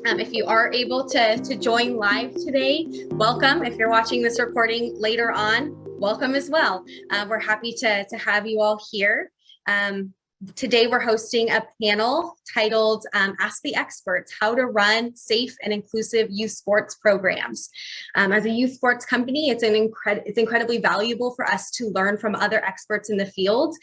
If you are able to join live today, welcome. If you're watching this recording later on, welcome as well. We're happy to have you all here. Today, we're hosting a panel titled Ask the Experts, How to Run Safe and Inclusive Youth Sports Programs. As a youth sports company, it's incredibly valuable for us to learn from other experts in the field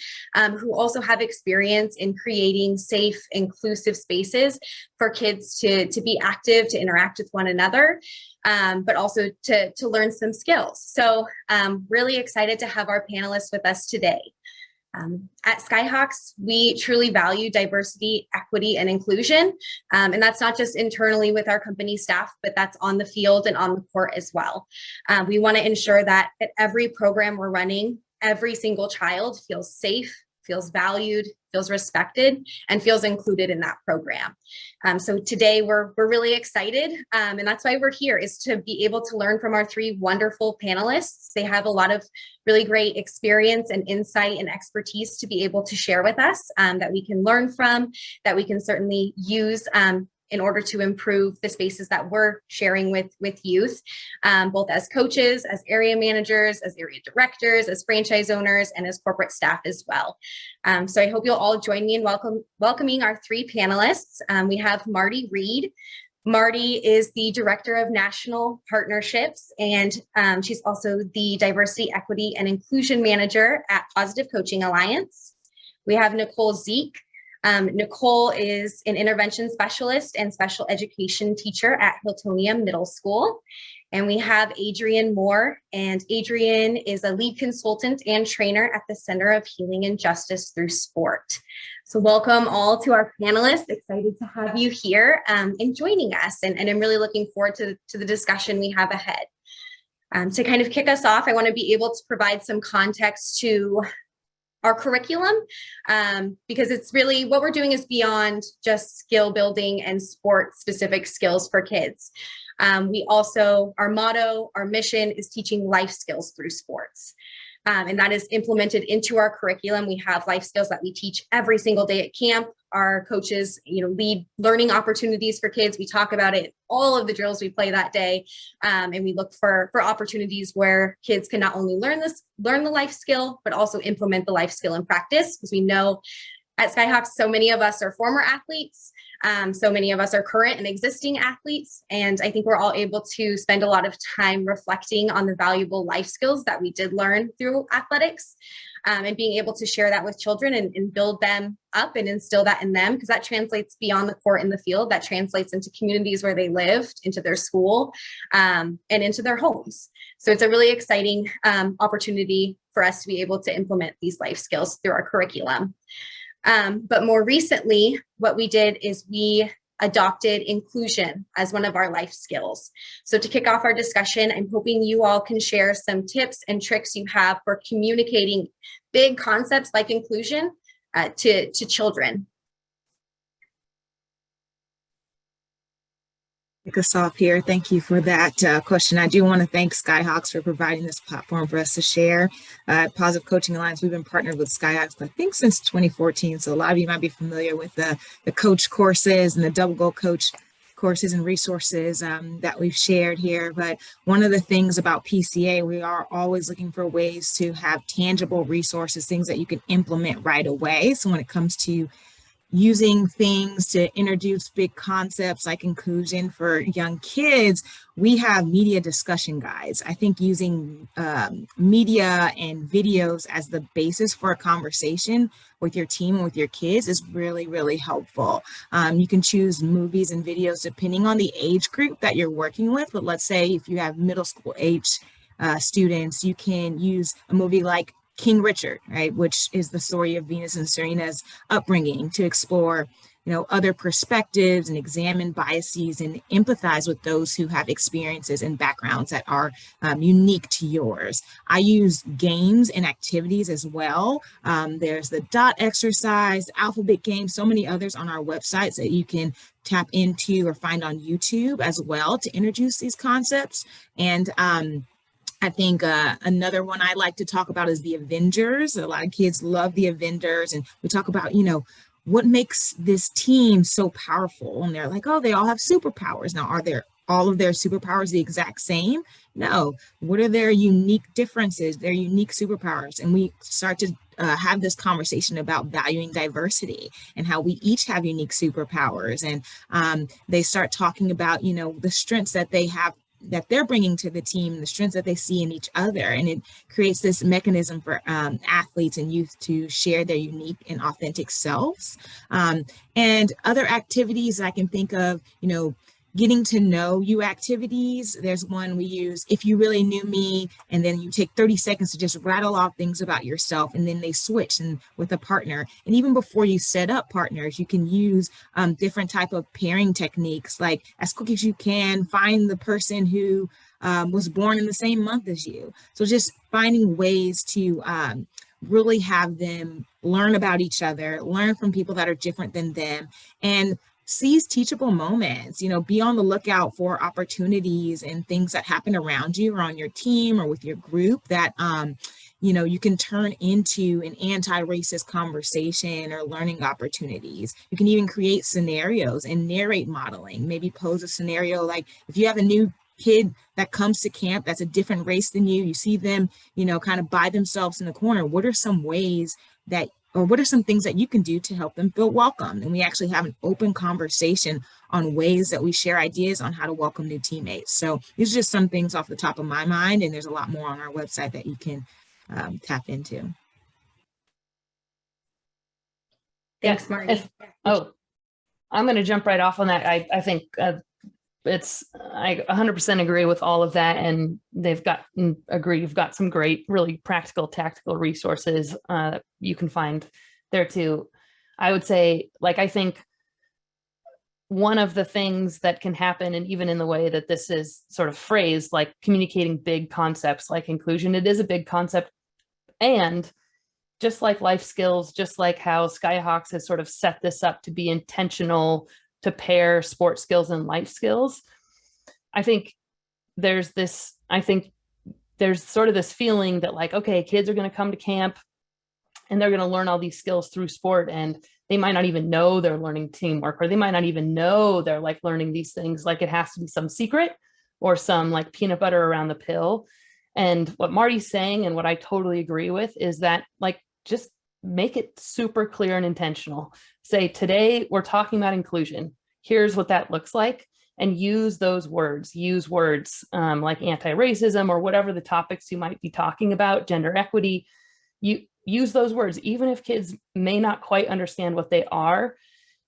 who also have experience in creating safe, inclusive spaces for kids to be active, to interact with one another, but also to learn some skills. So really excited to have our panelists with us today. At Skyhawks, we truly value diversity, equity, and inclusion. And that's not just internally with our company staff, but that's on the field and on the court as well. We want to ensure that at every program we're running, every single child feels safe, feels valued, feels respected, and feels included in that program. So today we're really excited, and that's why we're here, is to be able to learn from our three wonderful panelists. They have a lot of really great experience and insight and expertise to be able to share with us, that we can learn from, that we can certainly use in order to improve the spaces that we're sharing with youth, both as coaches, as area managers, as area directors, as franchise owners, and as corporate staff as well. So I hope you'll all join me in welcoming our three panelists. We have Marti Reed. Marti is the Director of National Partnerships, and she's also the Diversity, Equity, and Inclusion Manager at Positive Coaching Alliance. We have Nicole Zych. Nicole is an intervention specialist and special education teacher at Hilltonia Middle School. And we have Adrienne Moore, and Adrienne is a lead consultant and trainer at the Center of Healing and Justice Through Sport. So welcome all to our panelists. Excited to have you here and joining us. And I'm really looking forward to the discussion we have ahead. To kind of kick us off, I want to be able to provide some context to our curriculum, because it's really what we're doing is beyond just skill building and sport specific skills for kids. We also, our motto, our mission is teaching life skills through sports. And that is implemented into our curriculum. We have life skills that we teach every single day at camp. Our coaches, lead learning opportunities for kids. We talk about it, all of the drills we play that day. And we look for opportunities where kids can not only learn the life skill, but also implement the life skill in practice. Because we know at Skyhawks, so many of us are former athletes. So many of us are current and existing athletes. And I think we're all able to spend a lot of time reflecting on the valuable life skills that we did learn through athletics, and being able to share that with children and build them up and instill that in them, because that translates beyond the court in the field. That translates into communities where they lived, into their school, and into their homes. So it's a really exciting opportunity for us to be able to implement these life skills through our curriculum. But more recently, what we did is we adopted inclusion as one of our life skills. So to kick off our discussion, I'm hoping you all can share some tips and tricks you have for communicating big concepts like inclusion to children. Kick us off here. Thank you for that question. I do want to thank Skyhawks for providing this platform for us to share. Positive Coaching Alliance, we've been partnered with Skyhawks, I think, since 2014. So a lot of you might be familiar with the coach courses and the double goal coach courses and resources that we've shared here. But one of the things about PCA, we are always looking for ways to have tangible resources, things that you can implement right away. So when it comes to using things to introduce big concepts like inclusion for young kids, we have media discussion guides. I think using media and videos as the basis for a conversation with your team and with your kids is really, really helpful. You can choose movies and videos depending on the age group that you're working with. But let's say if you have middle school age students, you can use a movie like King Richard, right, which is the story of Venus and Serena's upbringing, to explore, other perspectives and examine biases and empathize with those who have experiences and backgrounds that are unique to yours. I use games and activities as well. There's the dot exercise, alphabet game, so many others on our websites that you can tap into or find on YouTube as well to introduce these concepts. And I think another one I like to talk about is the Avengers. A lot of kids love the Avengers, and we talk about, what makes this team so powerful? And they're like, oh, they all have superpowers. Now, are there all of their superpowers the exact same? No. What are their unique differences, their unique superpowers? And we start to have this conversation about valuing diversity and how we each have unique superpowers. And they start talking about, you know, the strengths that they have, that they're bringing to the team, the strengths that they see in each other. And it creates this mechanism for athletes and youth to share their unique and authentic selves. And other activities I can think of, you know, getting to know you activities. There's one we use, If You Really Knew Me, and then you take 30 seconds to just rattle off things about yourself, and then they switch and with a partner. And even before you set up partners, you can use different type of pairing techniques, like as quick as you can, find the person who was born in the same month as you. So just finding ways to really have them learn about each other, learn from people that are different than them, and seize teachable moments. You know, be on the lookout for opportunities and things that happen around you or on your team or with your group that, you know, you can turn into an anti-racist conversation or learning opportunities. You can even create scenarios and narrate modeling. Maybe pose a scenario like, if you have a new kid that comes to camp that's a different race than you see them, you know, kind of by themselves in the corner. What are some ways that, or what are some things that you can do to help them feel welcome? And we actually have an open conversation on ways that we share ideas on how to welcome new teammates. So these are just some things off the top of my mind, and there's a lot more on our website that you can tap into. Thanks, Marti. I'm going to jump right off on that. I think I 100% agree with all of that, and you've got some great, really practical, tactical resources you can find there too. I would say, like, I think one of the things that can happen, and even in the way that this is sort of phrased, like communicating big concepts like inclusion, it is a big concept. And just like life skills, just like how Skyhawks has sort of set this up to be intentional to pair sports skills and life skills, I think there's sort of this feeling that, like, okay, kids are going to come to camp and they're going to learn all these skills through sport, and they might not even know they're learning teamwork, or they might not even know they're like learning these things. Like, it has to be some secret or some like peanut butter around the pill. And what Marti's saying, and what I totally agree with, is that, like, just make it super clear and intentional. Say, today we're talking about inclusion. Here's what that looks like. And use those words. Use words like anti-racism or whatever the topics you might be talking about, gender equity. You use those words, even if kids may not quite understand what they are.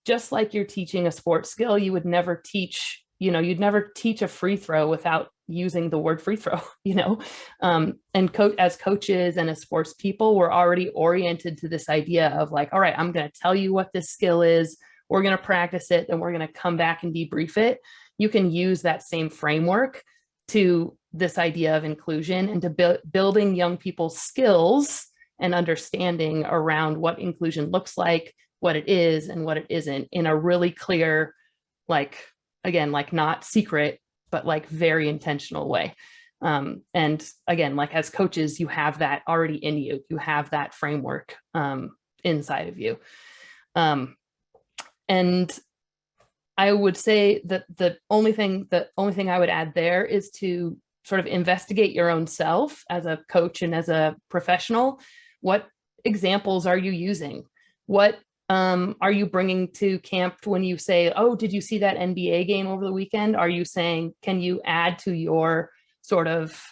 Just like you're teaching a sports skill, you would never teach, you'd never teach a free throw without using the word free throw, and as coaches and as sports people, we're already oriented to this idea of, like, all right, I'm going to tell you what this skill is. We're going to practice it, and we're going to come back and debrief it. You can use that same framework to this idea of inclusion and to building young people's skills and understanding around what inclusion looks like, what it is and what it isn't, in a really clear, like, again, like, not secret, but like very intentional way. And again, like, as coaches, you have that already in you. You have that framework inside of you. And I would say that the only thing I would add there is to sort of investigate your own self as a coach and as a professional. What examples are you using? What are you bringing to camp when you say, oh, did you see that NBA game over the weekend? Are you saying, can you add to your sort of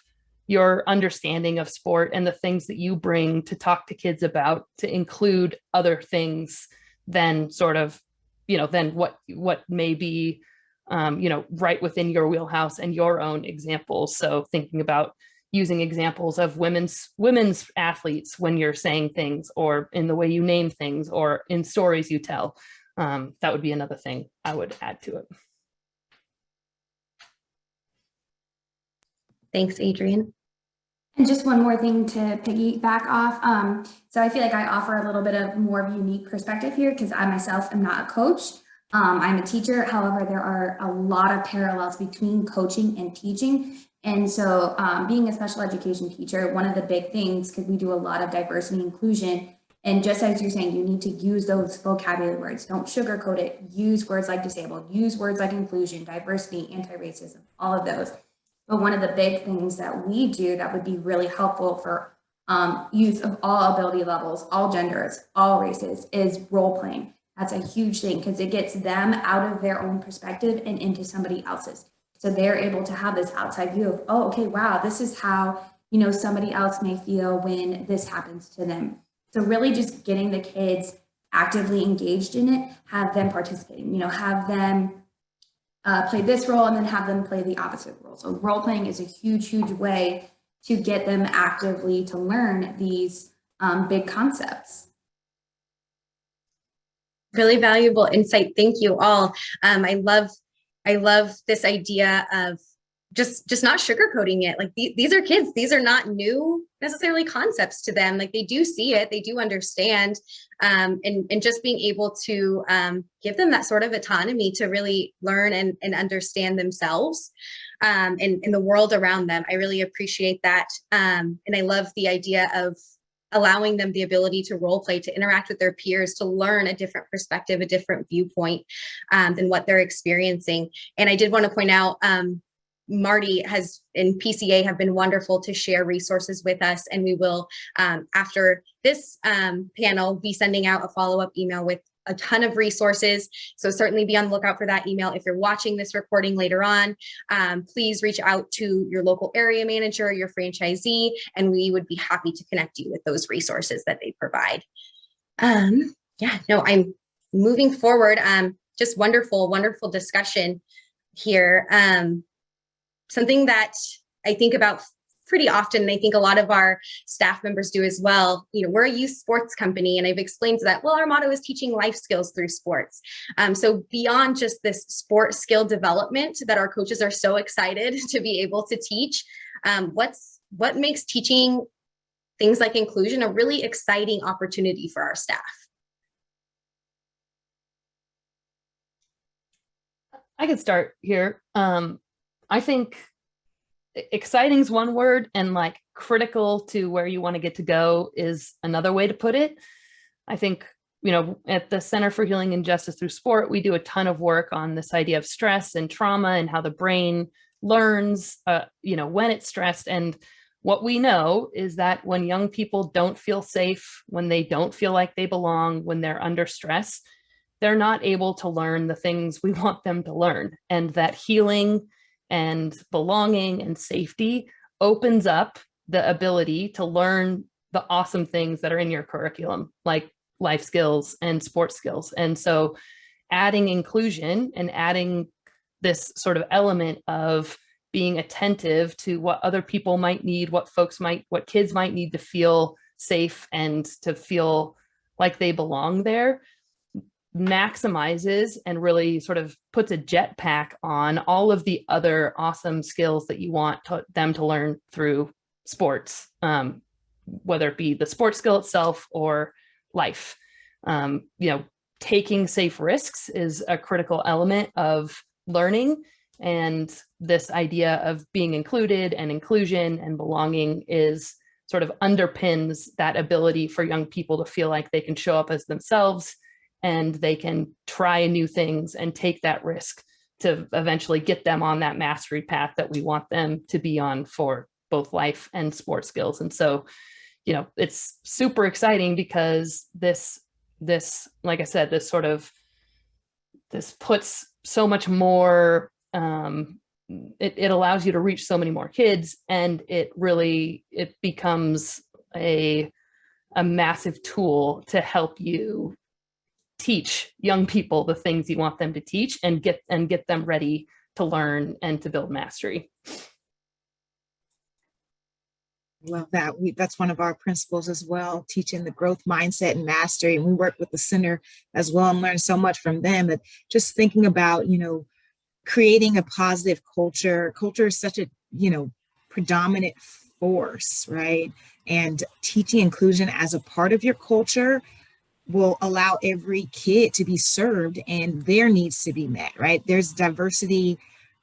your understanding of sport and the things that you bring to talk to kids about, to include other things than sort of, than what may be, right within your wheelhouse and your own examples. So thinking about using examples of women's athletes when you're saying things, or in the way you name things, or in stories you tell. That would be another thing I would add to it. Thanks, Adrienne. And just one more thing to piggyback off. So I feel like I offer a little bit of more of a unique perspective here, because I myself am not a coach. I'm a teacher. However, there are a lot of parallels between coaching and teaching. And so being a special education teacher, one of the big things, because we do a lot of diversity and inclusion, And just as you're saying, you need to use those vocabulary words. Don't sugarcoat it. Use words like disabled, use words like inclusion, diversity, anti-racism, all of those. But one of the big things that we do that would be really helpful for youth of all ability levels, all genders, all races, is role playing. That's a huge thing because it gets them out of their own perspective and into somebody else's. So they're able to have this outside view of, oh, okay, wow, this is how, somebody else may feel when this happens to them. So really just getting the kids actively engaged in it, have them participating, have them play this role and then have them play the opposite role. So role playing is a huge, huge way to get them actively to learn these big concepts. Really valuable insight. Thank you all. I love this idea of just not sugarcoating it. Like these are kids. These are not new necessarily concepts to them. Like they do see it, they do understand, and just being able to give them that sort of autonomy to really learn and understand themselves and the world around them. I really appreciate that. And I love the idea of allowing them the ability to role play, to interact with their peers, to learn a different perspective, a different viewpoint than what they're experiencing. And I did want to point out, Marti and PCA have been wonderful to share resources with us, and we will, after this panel, be sending out a follow-up email with a ton of resources. So certainly be on the lookout for that email. If you're watching this recording later on, please reach out to your local area manager, your franchisee, and we would be happy to connect you with those resources that they provide. I'm moving forward. Just wonderful discussion here. Something that I think about pretty often, and I think a lot of our staff members do as well. We're a youth sports company, and I've explained that, well, our motto is teaching life skills through sports. So beyond just this sport skill development that our coaches are so excited to be able to teach, what makes teaching things like inclusion a really exciting opportunity for our staff? I could start here. I think exciting is one word, and like critical to where you want to get to go is another way to put it. I think, at the Center for Healing and Justice Through Sport, we do a ton of work on this idea of stress and trauma and how the brain learns, when it's stressed. And what we know is that when young people don't feel safe, when they don't feel like they belong, when they're under stress, they're not able to learn the things we want them to learn. And that healing and belonging and safety opens up the ability to learn the awesome things that are in your curriculum, like life skills and sports skills. And so adding inclusion and adding this sort of element of being attentive to what other people might need, what kids might need to feel safe and to feel like they belong there, maximizes and really sort of puts a jetpack on all of the other awesome skills that you want them to learn through sports, whether it be the sports skill itself or life. Taking safe risks is a critical element of learning, and this idea of being included and inclusion and belonging is sort of underpins that ability for young people to feel like they can show up as themselves and they can try new things and take that risk to eventually get them on that mastery path that we want them to be on for both life and sports skills. And so, it's super exciting because this, like I said, this puts so much more, it allows you to reach so many more kids, and it becomes a massive tool to help you teach young people the things you want them to teach and get them ready to learn and to build mastery. Love that. That's one of our principles as well, teaching the growth mindset and mastery. And we work with the center as well and learn so much from them. But just thinking about, creating a positive culture. Culture is such a, predominant force, right? And teaching inclusion as a part of your culture will allow every kid to be served and their needs to be met, right? There's diversity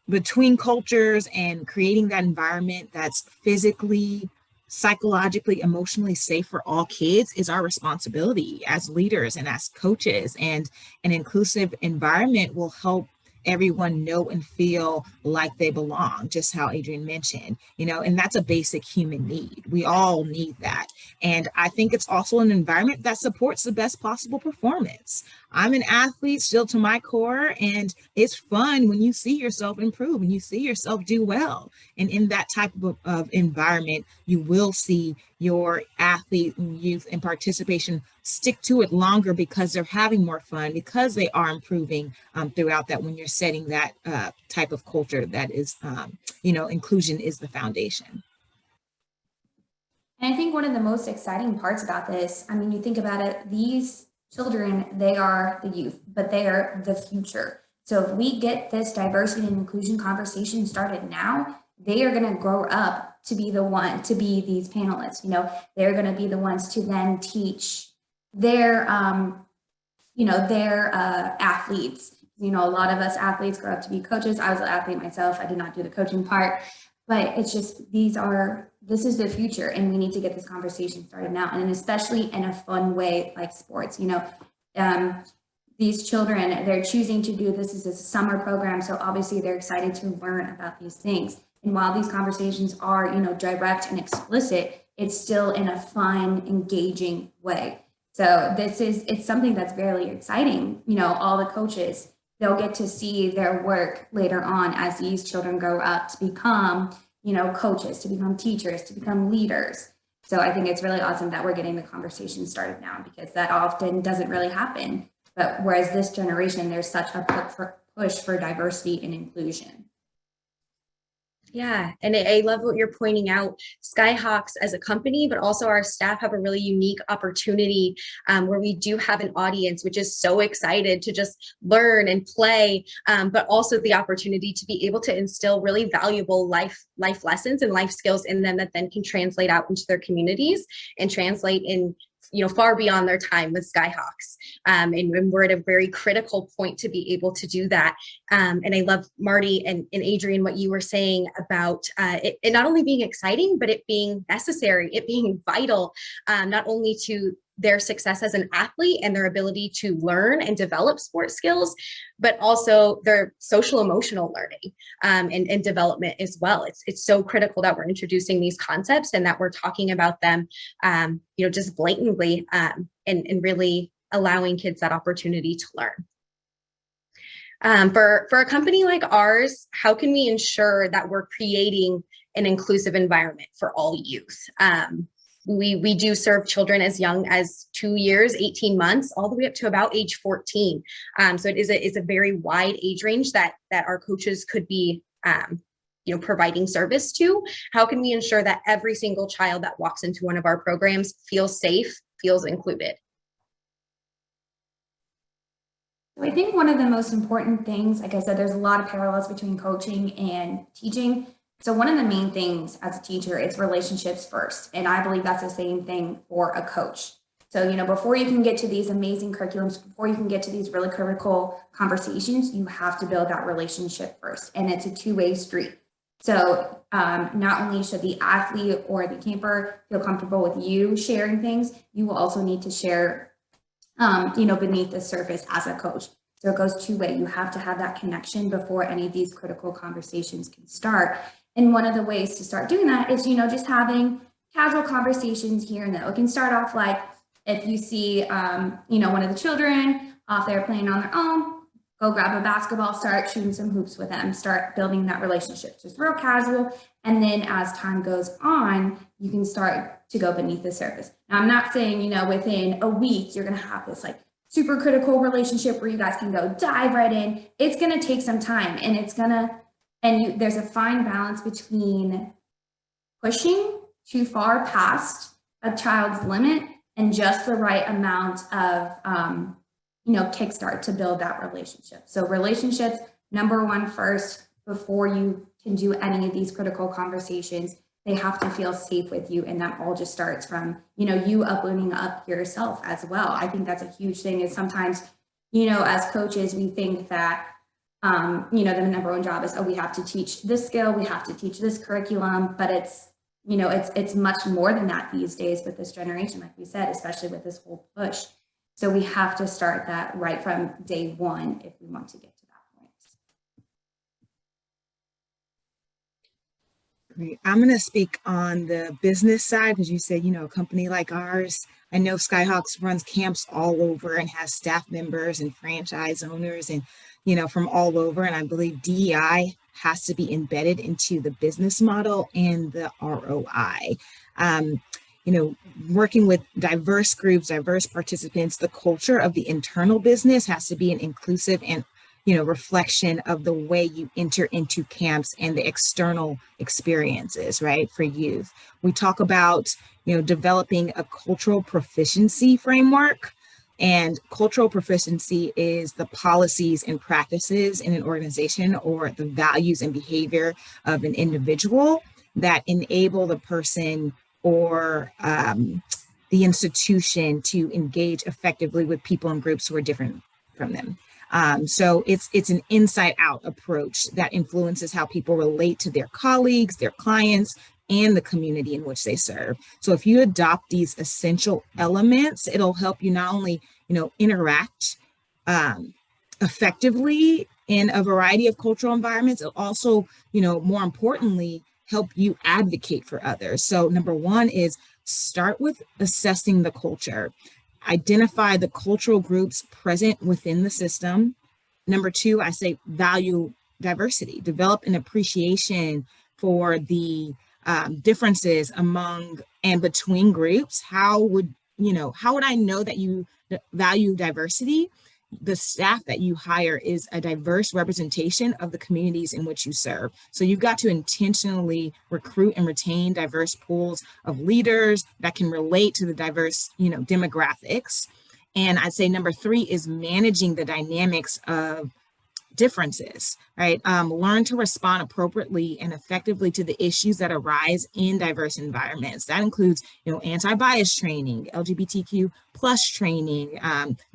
between cultures, and creating that environment that's physically psychologically, emotionally safe for all kids is our responsibility as leaders and as coaches. And an inclusive environment will help everyone know and feel like they belong, just how Adrienne mentioned, and that's a basic human need. We all need that. And I think it's also an environment that supports the best possible performance. I'm an athlete still to my core, and it's fun when you see yourself improve, when you see yourself do well. And in that type of environment, you will see your athlete and youth and participation stick to it longer because they're having more fun, because they are improving throughout that, when you're setting that type of culture that is, inclusion is the foundation. And I think one of the most exciting parts about this, I mean, you think about it, these children, they are the youth, but they are the future. So if we get this diversity and inclusion conversation started now, they are going to grow up to be the one to be these panelists. They're going to be the ones to then teach their, their athletes. A lot of us athletes grow up to be coaches. I was an athlete myself. I did not do the coaching part, but it's just, this is the future, and we need to get this conversation started now, and especially in a fun way like sports. These children, they're choosing to do this as a summer program, so obviously they're excited to learn about these things. And while these conversations are, direct and explicit, it's still in a fun, engaging way. So it's something that's very exciting. All the coaches, they'll get to see their work later on as these children grow up to become, coaches, to become teachers, to become leaders. So I think it's really awesome that we're getting the conversation started now, because that often doesn't really happen. But whereas this generation, there's such a push for diversity and inclusion. Yeah, and I love what you're pointing out. Skyhawks as a company, but also our staff, have a really unique opportunity where we do have an audience which is so excited to just learn and play, but also the opportunity to be able to instill really valuable life lessons and life skills in them that then can translate out into their communities and translate in far beyond their time with Skyhawks. And we're at a very critical point to be able to do that. And I love, Marti and Adrienne, what you were saying about it not only being exciting, but it being necessary, it being vital, not only to their success as an athlete and their ability to learn and develop sports skills, but also their social emotional learning and development as well. It's so critical that we're introducing these concepts and that we're talking about them, just blatantly and really allowing kids that opportunity to learn. For a company like ours, how can we ensure that we're creating an inclusive environment for all youth? We do serve children as young as 2 years, 18 months, all the way up to about age 14. So it's a very wide age range that our coaches could be, providing service to. How can we ensure that every single child that walks into one of our programs feels safe, feels included? I think one of the most important things, like I said, there's a lot of parallels between coaching and teaching. So one of the main things as a teacher is relationships first. And I believe that's the same thing for a coach. So, before you can get to these amazing curriculums, before you can get to these really critical conversations, you have to build that relationship first. And it's a two-way street. So not only should the athlete or the camper feel comfortable with you sharing things, you will also need to share, beneath the surface as a coach. So it goes two-way. You have to have that connection before any of these critical conversations can start. And one of the ways to start doing that is, just having casual conversations here and there. It can start off like if you see, one of the children off there playing on their own, go grab a basketball, start shooting some hoops with them, start building that relationship, just real casual. And then as time goes on, you can start to go beneath the surface. Now, I'm not saying, within a week, you're going to have this like super critical relationship where you guys can go dive right in. It's going to take some time, and there's a fine balance between pushing too far past a child's limit and just the right amount of, kickstart to build that relationship. So relationships, number one first, before you can do any of these critical conversations, they have to feel safe with you. And that all just starts from, you opening up yourself as well. I think that's a huge thing is sometimes, as coaches, we think that, the number one job is, we have to teach this skill, we have to teach this curriculum, but it's, it's much more than that these days with this generation, like we said, especially with this whole push. So we have to start that right from day one if we want to get to that point. Great. I'm going to speak on the business side because you said, a company like ours, I know Skyhawks runs camps all over and has staff members and franchise owners and, from all over. And I believe DEI has to be embedded into the business model and the ROI. Working with diverse groups, diverse participants, the culture of the internal business has to be an inclusive and reflection of the way you enter into camps and the external experiences, right, for youth. We talk about, developing a cultural proficiency framework, and cultural proficiency is the policies and practices in an organization or the values and behavior of an individual that enable the person or the institution to engage effectively with people and groups who are different from them. So it's an inside out approach that influences how people relate to their colleagues, their clients, and the community in which they serve. So if you adopt these essential elements, it'll help you not only, interact effectively in a variety of cultural environments, it'll also, more importantly, help you advocate for others. So number one is start with assessing the culture. Identify the cultural groups present within the system. Number two, I say value diversity. Develop an appreciation for the differences among and between groups. How would I know that you value diversity? The staff that you hire is a diverse representation of the communities in which you serve. So you've got to intentionally recruit and retain diverse pools of leaders that can relate to the diverse, demographics. And I'd say number three is managing the dynamics of differences, right? Learn to respond appropriately and effectively to the issues that arise in diverse environments. That includes, anti-bias training, LGBTQ plus training,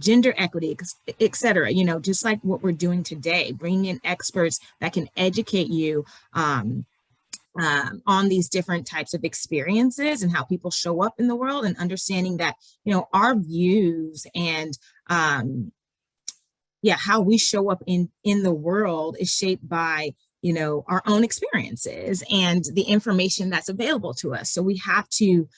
gender equity, et cetera, just like what we're doing today, bringing in experts that can educate you on these different types of experiences and how people show up in the world, and understanding that, our views and how we show up in the world is shaped by, our own experiences and the information that's available to us. So we have to,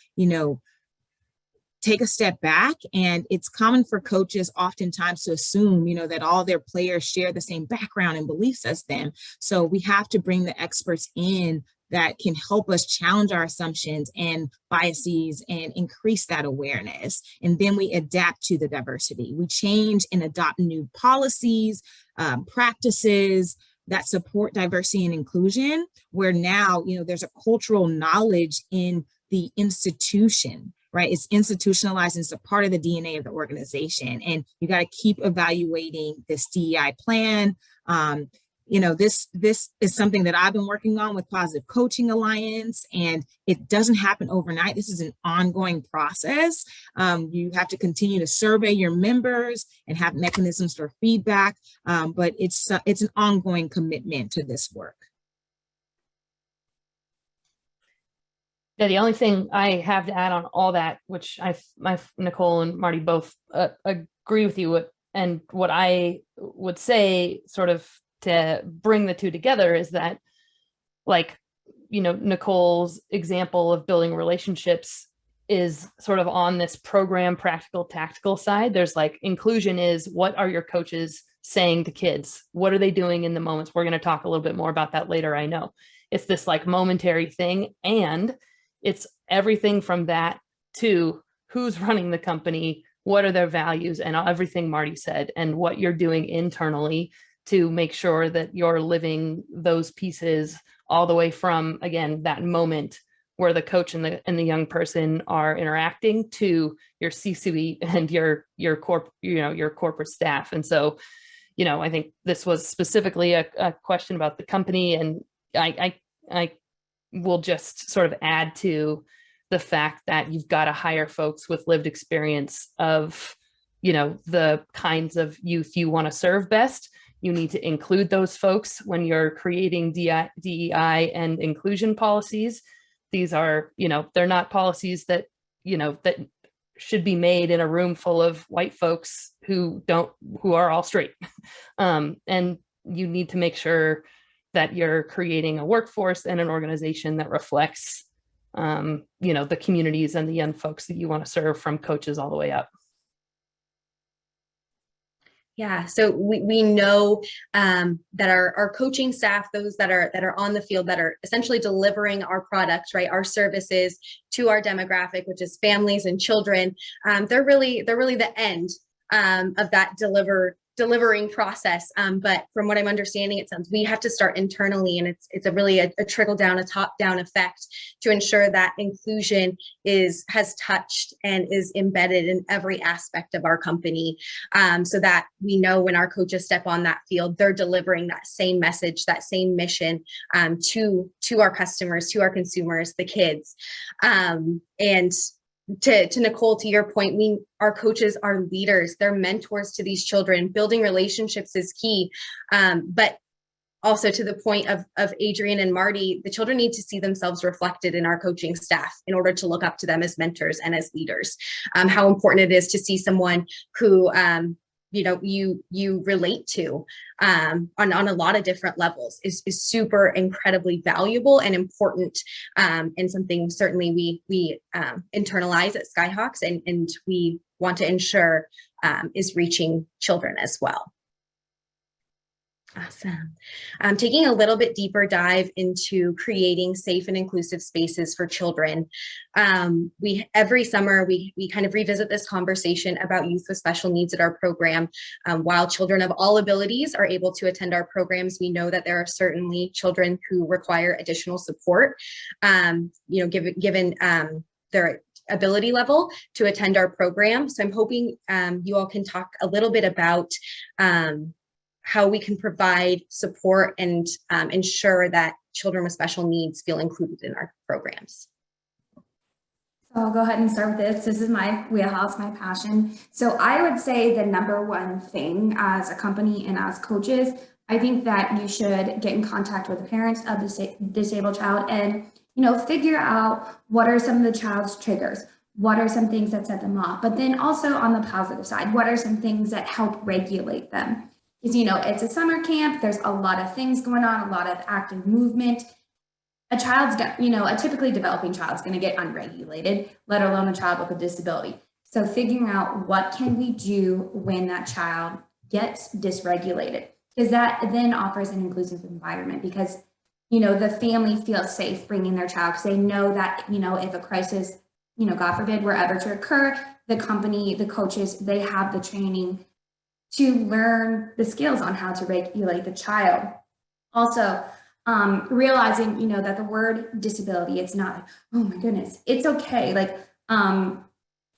take a step back. And it's common for coaches oftentimes to assume, that all their players share the same background and beliefs as them. So we have to bring the experts in that can help us challenge our assumptions and biases and increase that awareness. And then we adapt to the diversity. We change and adopt new policies, practices that support diversity and inclusion, where now, there's a cultural knowledge in the institution, right? It's institutionalized and it's a part of the DNA of the organization. And you got to keep evaluating this DEI plan. This is something that I've been working on with Positive Coaching Alliance, and it doesn't happen overnight. This is an ongoing process. You have to continue to survey your members and have mechanisms for feedback, but it's an ongoing commitment to this work. Yeah, the only thing I have to add on all that, which Nicole and Marti both agree with you with, and what I would say sort of to bring the two together is that, like, Nicole's example of building relationships is sort of on this program, practical, tactical side. There's like inclusion is, what are your coaches saying to kids? What are they doing in the moments? We're going to talk a little bit more about that later. I know it's this like momentary thing, and it's everything from that to who's running the company, what are their values, and everything Marti said, and what you're doing internally to make sure that you're living those pieces all the way from, again, that moment where the coach and the young person are interacting to your C-suite and your corporate staff. And so, I think this was specifically a question about the company, and I will just sort of add to the fact that you've got to hire folks with lived experience of, the kinds of youth you want to serve best. You need to include those folks when you're creating DEI and inclusion policies. These are, they're not policies that, that should be made in a room full of white folks who are all straight. And you need to make sure that you're creating a workforce and an organization that reflects, the communities and the young folks that you want to serve, from coaches all the way up. Yeah, so we know that our coaching staff, those that are on the field, that are essentially delivering our products, right, our services to our demographic, which is families and children, they're really the end of that delivering process. But from what I'm understanding, it sounds we have to start internally, and it's a trickle down, a top down effect to ensure that inclusion has touched and is embedded in every aspect of our company, so that we know when our coaches step on that field, they're delivering that same message, that same mission to our customers, to our consumers, the kids. And to Nicole, to your point, our coaches are leaders, they're mentors to these children. Building relationships is key, but also to the point of Adrienne and Marti, the children need to see themselves reflected in our coaching staff in order to look up to them as mentors and as leaders. How important it is to see someone who you relate to on a lot of different levels is super incredibly valuable and important, and something certainly we internalize at Skyhawks, and we want to ensure is reaching children as well. Awesome. Taking a little bit deeper dive into creating safe and inclusive spaces for children. Every summer we kind of revisit this conversation about youth with special needs at our program. While children of all abilities are able to attend our programs, we know that there are certainly children who require additional support, given their ability level to attend our program. So I'm hoping you all can talk a little bit about how we can provide support and ensure that children with special needs feel included in our programs. So I'll go ahead and start with this. This is my wheelhouse, my passion. So I would say the number one thing as a company and as coaches, I think that you should get in contact with the parents of the disabled child and, figure out what are some of the child's triggers. What are some things that set them off? But then also on the positive side, what are some things that help regulate them? Because, it's a summer camp, there's a lot of things going on, a lot of active movement. A child's, a typically developing child's going to get unregulated, let alone a child with a disability. So figuring out what can we do when that child gets dysregulated, because that then offers an inclusive environment, because, the family feels safe bringing their child, because they know that, if a crisis, God forbid, were ever to occur, the company, the coaches, they have the training to learn the skills on how to regulate the child. Also, realizing, that the word disability, it's not like, oh my goodness, it's okay. Like,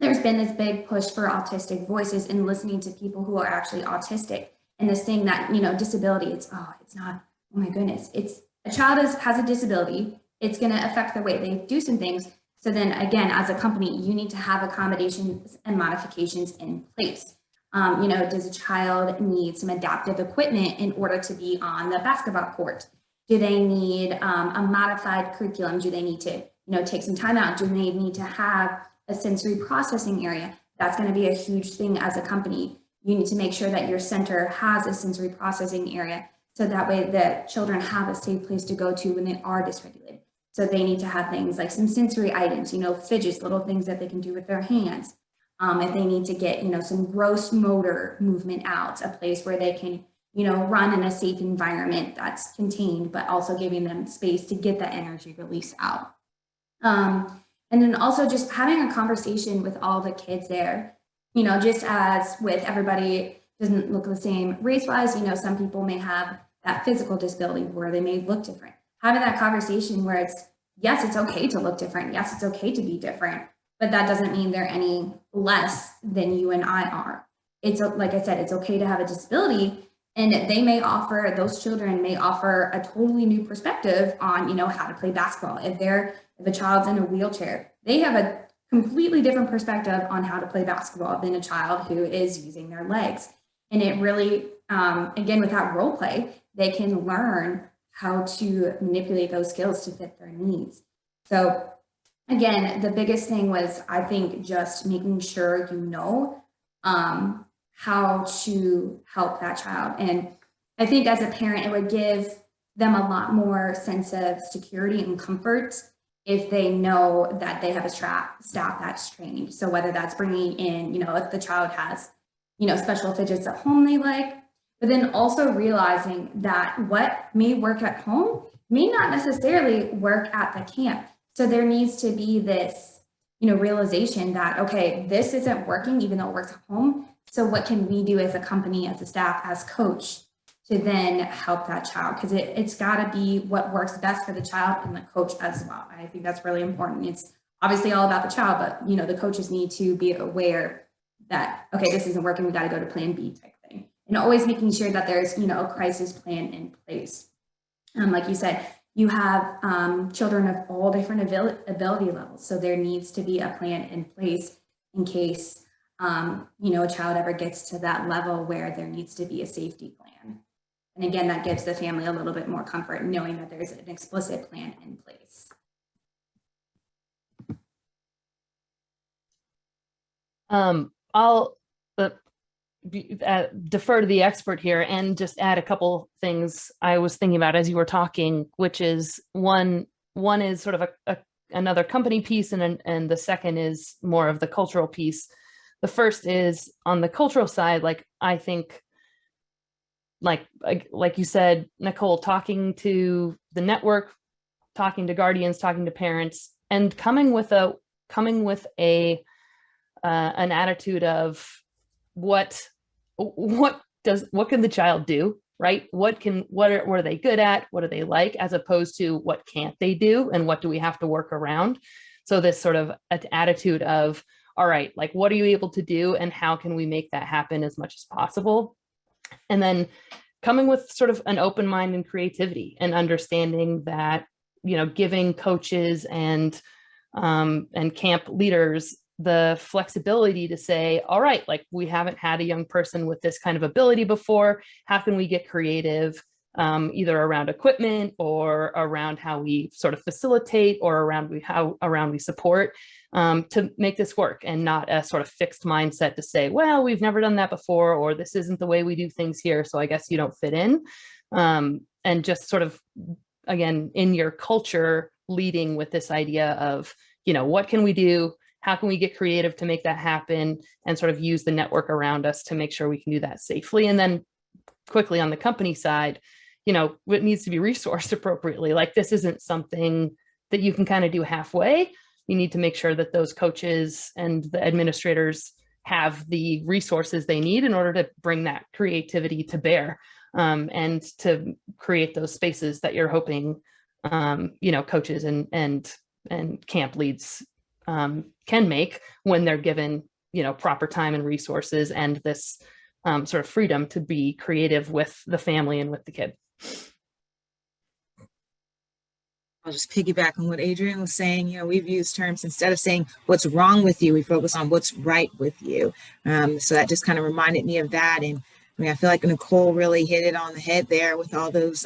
there's been this big push for autistic voices and listening to people who are actually autistic, and this thing that, disability, it's not, oh my goodness, it's a child has a disability. It's going to affect the way they do some things. So then again, as a company, you need to have accommodations and modifications in place. Does a child need some adaptive equipment in order to be on the basketball court? Do they need a modified curriculum? Do they need to, take some time out? Do they need to have a sensory processing area? That's going to be a huge thing as a company. You need to make sure that your center has a sensory processing area, so that way the children have a safe place to go to when they are dysregulated. So they need to have things like some sensory items, fidgets, little things that they can do with their hands. If they need to get, some gross motor movement out, a place where they can, run in a safe environment that's contained, but also giving them space to get that energy release out. And then also just having a conversation with all the kids there, just as with everybody doesn't look the same race-wise, some people may have that physical disability where they may look different. Having that conversation where it's okay to look different. Yes, it's okay to be different. But that doesn't mean they're any less than you and I are. It's, like I said, it's okay to have a disability, and those children may offer a totally new perspective on, how to play basketball. If a child's in a wheelchair, they have a completely different perspective on how to play basketball than a child who is using their legs. And it really, again, with that role play, they can learn how to manipulate those skills to fit their needs. So again, the biggest thing was, I think, just making sure you know how to help that child. And I think as a parent, it would give them a lot more sense of security and comfort if they know that they have a staff that's trained. So whether that's bringing in, if the child has, special fidgets at home they like, but then also realizing that what may work at home may not necessarily work at the camp. So there needs to be this, realization that, okay, this isn't working, even though it works at home. So what can we do as a company, as a staff, as coach, to then help that child? Because it's got to be what works best for the child and the coach as well. And I think that's really important. It's obviously all about the child, but the coaches need to be aware that, okay, this isn't working, we got to go to plan B type thing. And always making sure that there's, a crisis plan in place. Like you said, you have children of all different ability levels. So there needs to be a plan in place in case, a child ever gets to that level where there needs to be a safety plan. And again, that gives the family a little bit more comfort knowing that there's an explicit plan in place. I'll defer to the expert here and just add a couple things I was thinking about as you were talking, which is one is sort of another company piece, and the second is more of the cultural piece. The first is on the cultural side, like I think, like you said, Nicole, talking to the network, talking to guardians, talking to parents, and coming with an attitude of what can the child do, right? What are they good at? What are they like? As opposed to what can't they do and what do we have to work around? So this sort of attitude of, all right, like what are you able to do and how can we make that happen as much as possible? And then coming with sort of an open mind and creativity and understanding that, giving coaches and camp leaders the flexibility to say, all right, like we haven't had a young person with this kind of ability before. How can we get creative, either around equipment or around how we sort of facilitate or around we support, to make this work, and not a sort of fixed mindset to say, well, we've never done that before, or this isn't the way we do things here, so I guess you don't fit in. And just sort of, again, in your culture, leading with this idea of, what can we do? How can we get creative to make that happen, and sort of use the network around us to make sure we can do that safely? And then quickly on the company side, it needs to be resourced appropriately. Like this isn't something that you can kind of do halfway. You need to make sure that those coaches and the administrators have the resources they need in order to bring that creativity to bear, and to create those spaces that you're hoping, coaches and camp leads can make when they're given, proper time and resources and this sort of freedom to be creative with the family and with the kid. I'll just piggyback on what Adrienne was saying. We've used terms, instead of saying what's wrong with you, we focus on what's right with you. So that just kind of reminded me of that. And I feel like Nicole really hit it on the head there with all those,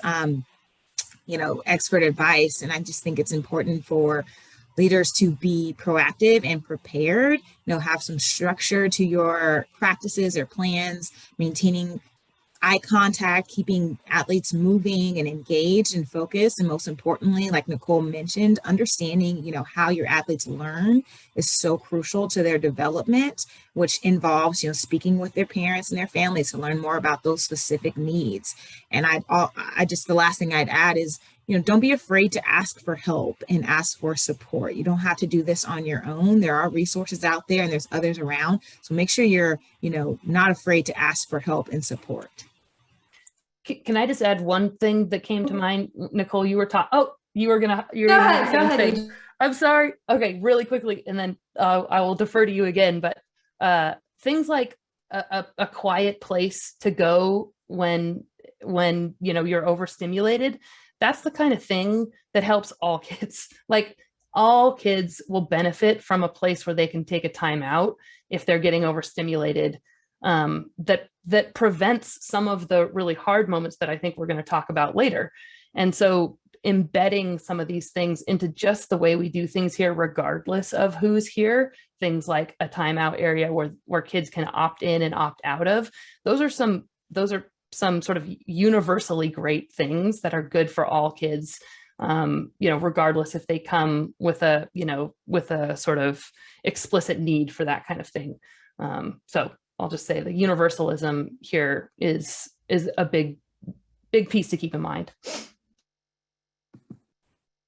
expert advice. And I just think it's important for leaders to be proactive and prepared, have some structure to your practices or plans, maintaining eye contact, keeping athletes moving and engaged and focused. And most importantly, like Nicole mentioned, understanding, how your athletes learn is so crucial to their development, which involves, speaking with their parents and their families to learn more about those specific needs. And the last thing I'd add is, don't be afraid to ask for help and ask for support. You don't have to do this on your own. There are resources out there and there's others around. So make sure you're, not afraid to ask for help and support. Can I just add one thing that came to mind? Nicole, you were talking, go ahead. I'm sorry. Okay, really quickly. And then I will defer to you again, but things like a quiet place to go when you're overstimulated. That's the kind of thing that helps all kids. Like all kids will benefit from a place where they can take a time out if they're getting overstimulated. That prevents some of the really hard moments that I think we're going to talk about later. And so embedding some of these things into just the way we do things here, regardless of who's here. Things like a timeout area where kids can opt in and opt out of. Those are some sort of universally great things that are good for all kids, regardless if they come with a sort of explicit need for that kind of thing. So I'll just say the universalism here is a big piece to keep in mind.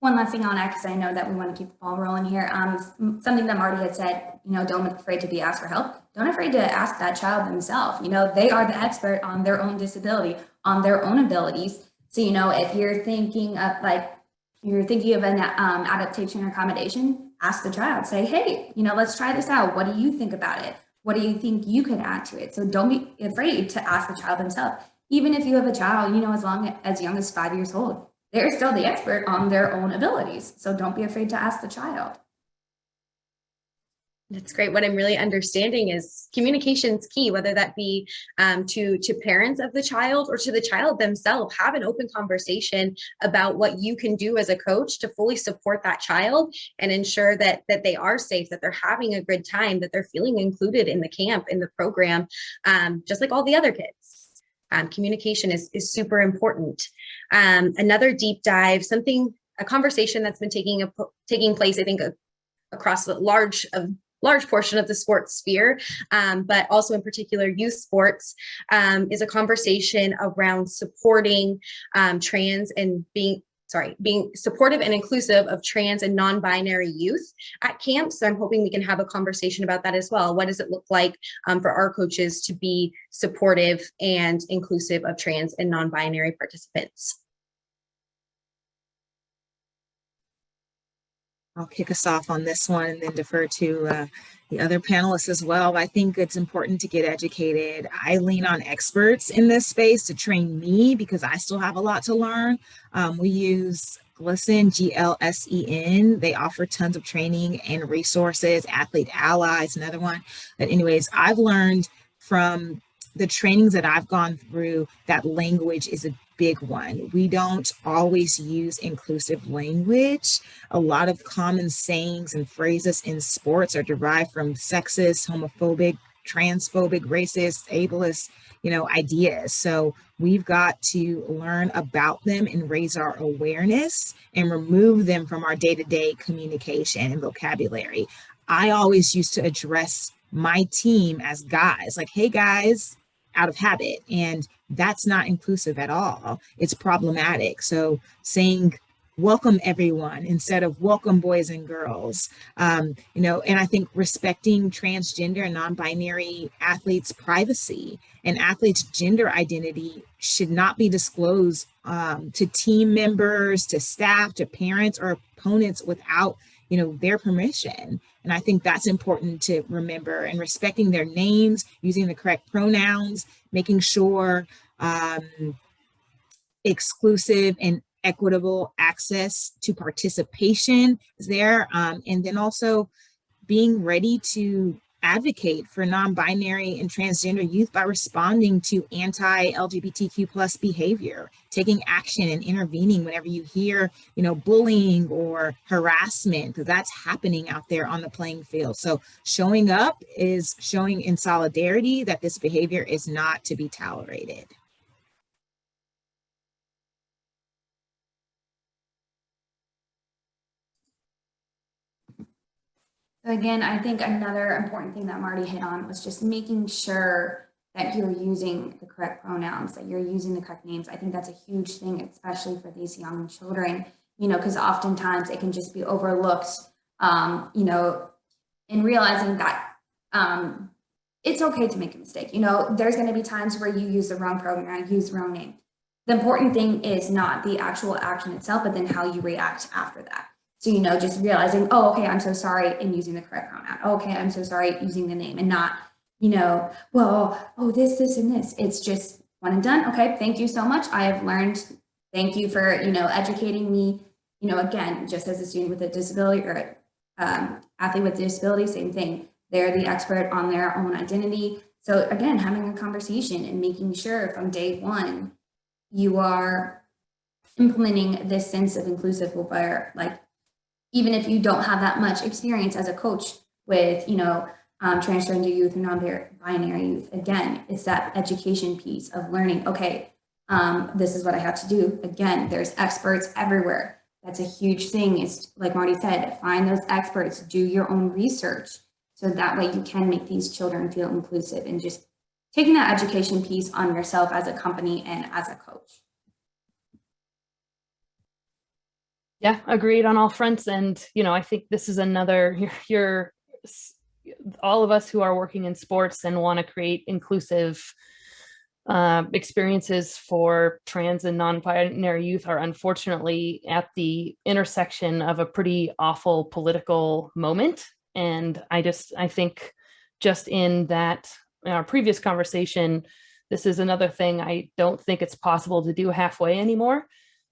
One last thing on that, because I know that we want to keep the ball rolling here. Something that Marti had said, don't be afraid to be asked for help. Don't be afraid to ask that child themselves. They are the expert on their own disability, on their own abilities. So, if you're thinking of an adaptation or accommodation, ask the child, say, hey, let's try this out. What do you think about it? What do you think you could add to it? So don't be afraid to ask the child themselves. Even if you have a child, as young as 5 years old, they're still the expert on their own abilities. So don't be afraid to ask the child. That's great. What I'm really understanding is communication's key, whether that be to parents of the child or to the child themselves. Have an open conversation about what you can do as a coach to fully support that child and ensure that they are safe, that they're having a good time, that they're feeling included in the camp, in the program, just like all the other kids. Communication is super important. Another deep dive, a conversation that's been taking place, I think, across the large portion of the sports sphere, but also in particular youth sports, is a conversation around supporting trans and being supportive and inclusive of trans and non-binary youth at camps. So I'm hoping we can have a conversation about that as well. What does it look like for our coaches to be supportive and inclusive of trans and non-binary participants? I'll kick us off on this one and then defer to the other panelists as well. I think it's important to get educated. I lean on experts in this space to train me because I still have a lot to learn. We use GLSEN, GLSEN. They offer tons of training and resources. Athlete Allies, another one. But anyways, I've learned from the trainings that I've gone through that language is a big one. We don't always use inclusive language. A lot of common sayings and phrases in sports are derived from sexist, homophobic, transphobic, racist, ableist, ideas. So we've got to learn about them and raise our awareness and remove them from our day-to-day communication and vocabulary. I always used to address my team as guys, like, hey guys, out of habit. And that's not inclusive at all. It's problematic. So saying welcome everyone instead of welcome boys and girls, and I think respecting transgender and non-binary athletes' privacy and athletes' gender identity should not be disclosed to team members, to staff, to parents or opponents without their permission. And I think that's important to remember, and respecting their names, using the correct pronouns, making sure exclusive and equitable access to participation is there. And then also being ready to advocate for non-binary and transgender youth by responding to anti-LGBTQ plus behavior, taking action and intervening whenever you hear, bullying or harassment, because that's happening out there on the playing field. So showing up is showing in solidarity that this behavior is not to be tolerated. Again, I think another important thing that Marti hit on was just making sure that you're using the correct pronouns, that you're using the correct names. I think that's a huge thing, especially for these young children, because oftentimes it can just be overlooked, in realizing that it's okay to make a mistake. There's going to be times where you use the wrong pronoun, use the wrong name. The important thing is not the actual action itself, but then how you react after that. So, just realizing, oh, okay, I'm so sorry, and using the correct pronoun. Oh, okay, I'm so sorry, using the name, and not, this, and this. It's just one and done. Okay, thank you so much. I have learned. Thank you for, educating me. Again, just as a student with a disability or athlete with a disability, same thing. They're the expert on their own identity. So again, having a conversation and making sure from day one, you are implementing this sense of inclusive where, like, even if you don't have that much experience as a coach with, transgender youth and non-binary youth, again, it's that education piece of learning, okay, this is what I have to do. Again, there's experts everywhere. That's a huge thing. It's like Marti said, find those experts, do your own research. So that way you can make these children feel inclusive, and just taking that education piece on yourself as a company and as a coach. Yeah, agreed on all fronts. And, I think this is another, all of us who are working in sports and want to create inclusive experiences for trans and non-binary youth are unfortunately at the intersection of a pretty awful political moment. And I think just in our previous conversation, this is another thing I don't think it's possible to do halfway anymore.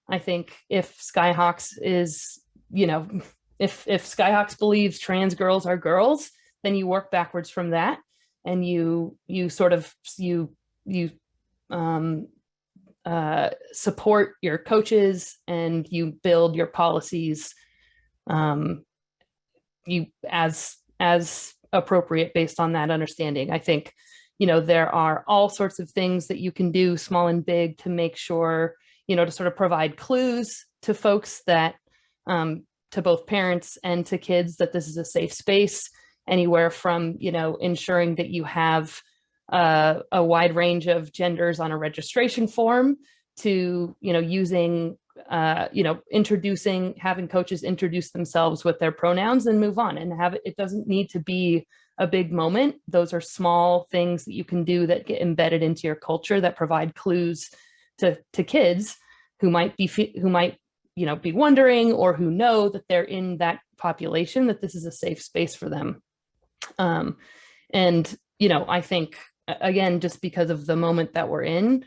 I think if Skyhawks is, if Skyhawks believes trans girls are girls, then you work backwards from that, and you support your coaches, and you build your policies as appropriate based on that understanding. I think, there are all sorts of things that you can do, small and big, to make sure, to sort of provide clues to folks that, to both parents and to kids, that this is a safe space, anywhere from, ensuring that you have a wide range of genders on a registration form, to, using, having coaches introduce themselves with their pronouns and move on, and it doesn't need to be a big moment. Those are small things that you can do that get embedded into your culture, that provide clues to kids who might be wondering, or who know that they're in that population, that this is a safe space for them. And, I think, again, just because of the moment that we're in,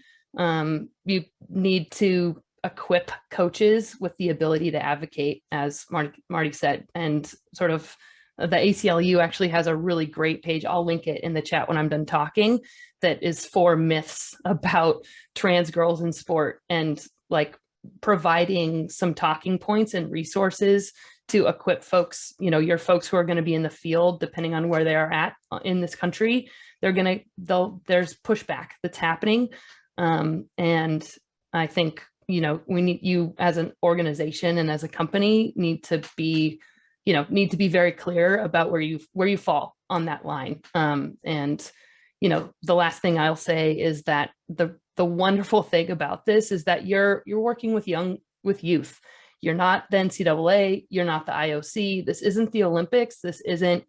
you need to equip coaches with the ability to advocate, as Marti said. And sort of the ACLU actually has a really great page, I'll link it in the chat when I'm done talking, that is 4 myths about trans girls in sport, and like providing some talking points and resources to equip folks, your folks who are going to be in the field, depending on where they are at in this country. There's pushback that's happening. And I think, we need, you as an organization and as a company need to be very clear about where you fall on that line. And, the last thing I'll say is that the wonderful thing about this is that you're working with youth. You're not the NCAA, you're not the IOC. This isn't the Olympics. This isn't,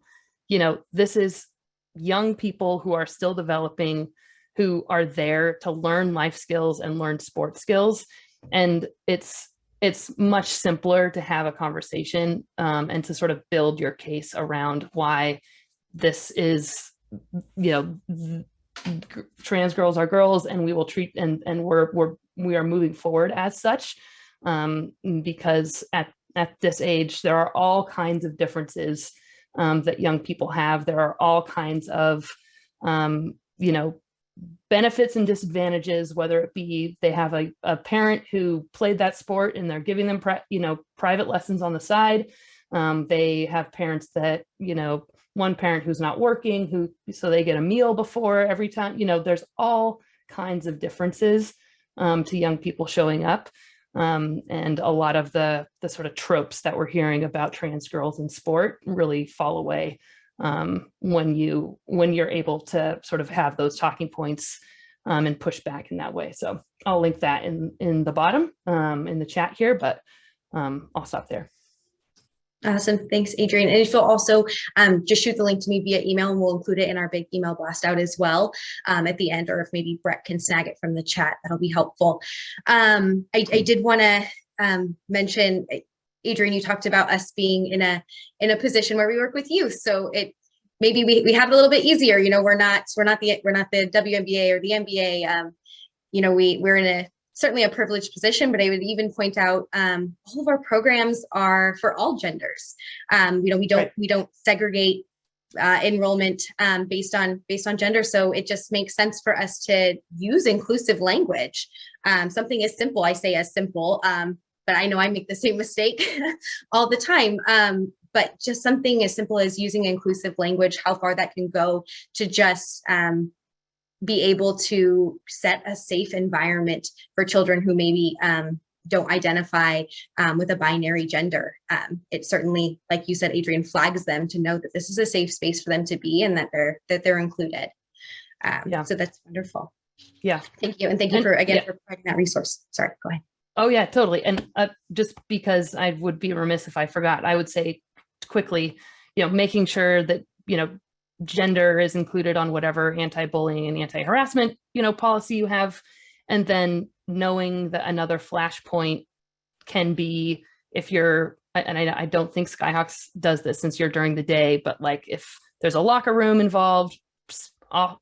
this is young people who are still developing, who are there to learn life skills and learn sport skills. And it's much simpler to have a conversation and to sort of build your case around why this is, trans girls are girls, and we will treat, and we are moving forward as such, because at this age, there are all kinds of differences that young people have. There are all kinds of, benefits and disadvantages, whether it be they have a parent who played that sport and they're giving them private lessons on the side. They have parents that, one parent who's not working, so they get a meal before every time. There's all kinds of differences to young people showing up. And a lot of the sort of tropes that we're hearing about trans girls in sport really fall away when you're able to sort of have those talking points and push back in that way. So I'll link that in the bottom in the chat here, but I'll stop there. Awesome. Thanks, Adrienne. And if you'll also just shoot the link to me via email, and we'll include it in our big email blast out as well at the end, or if maybe Brett can snag it from the chat, that'll be helpful. I did want to mention, Adrienne, you talked about us being in a position where we work with youth. So maybe we have it a little bit easier. We're not the WNBA or the NBA. We're in certainly a privileged position, but I would even point out all of our programs are for all genders. We don't segregate enrollment based on gender. So it just makes sense for us to use inclusive language. Something as simple, I say as simple, but I know I make the same mistake all the time. But just something as simple as using inclusive language, how far that can go to just be able to set a safe environment for children who maybe don't identify with a binary gender. It certainly, like you said, Adrienne, flags them to know that this is a safe space for them to be and that they're included. So that's wonderful. Yeah. Thank you. And thank you for providing that resource. Sorry, go ahead. Oh yeah, totally. And just because I would be remiss if I forgot, I would say quickly, making sure that, gender is included on whatever anti-bullying and anti-harassment, policy you have. And then knowing that another flashpoint can be if you're, and I don't think Skyhawks does this since you're during the day, but like if there's a locker room involved,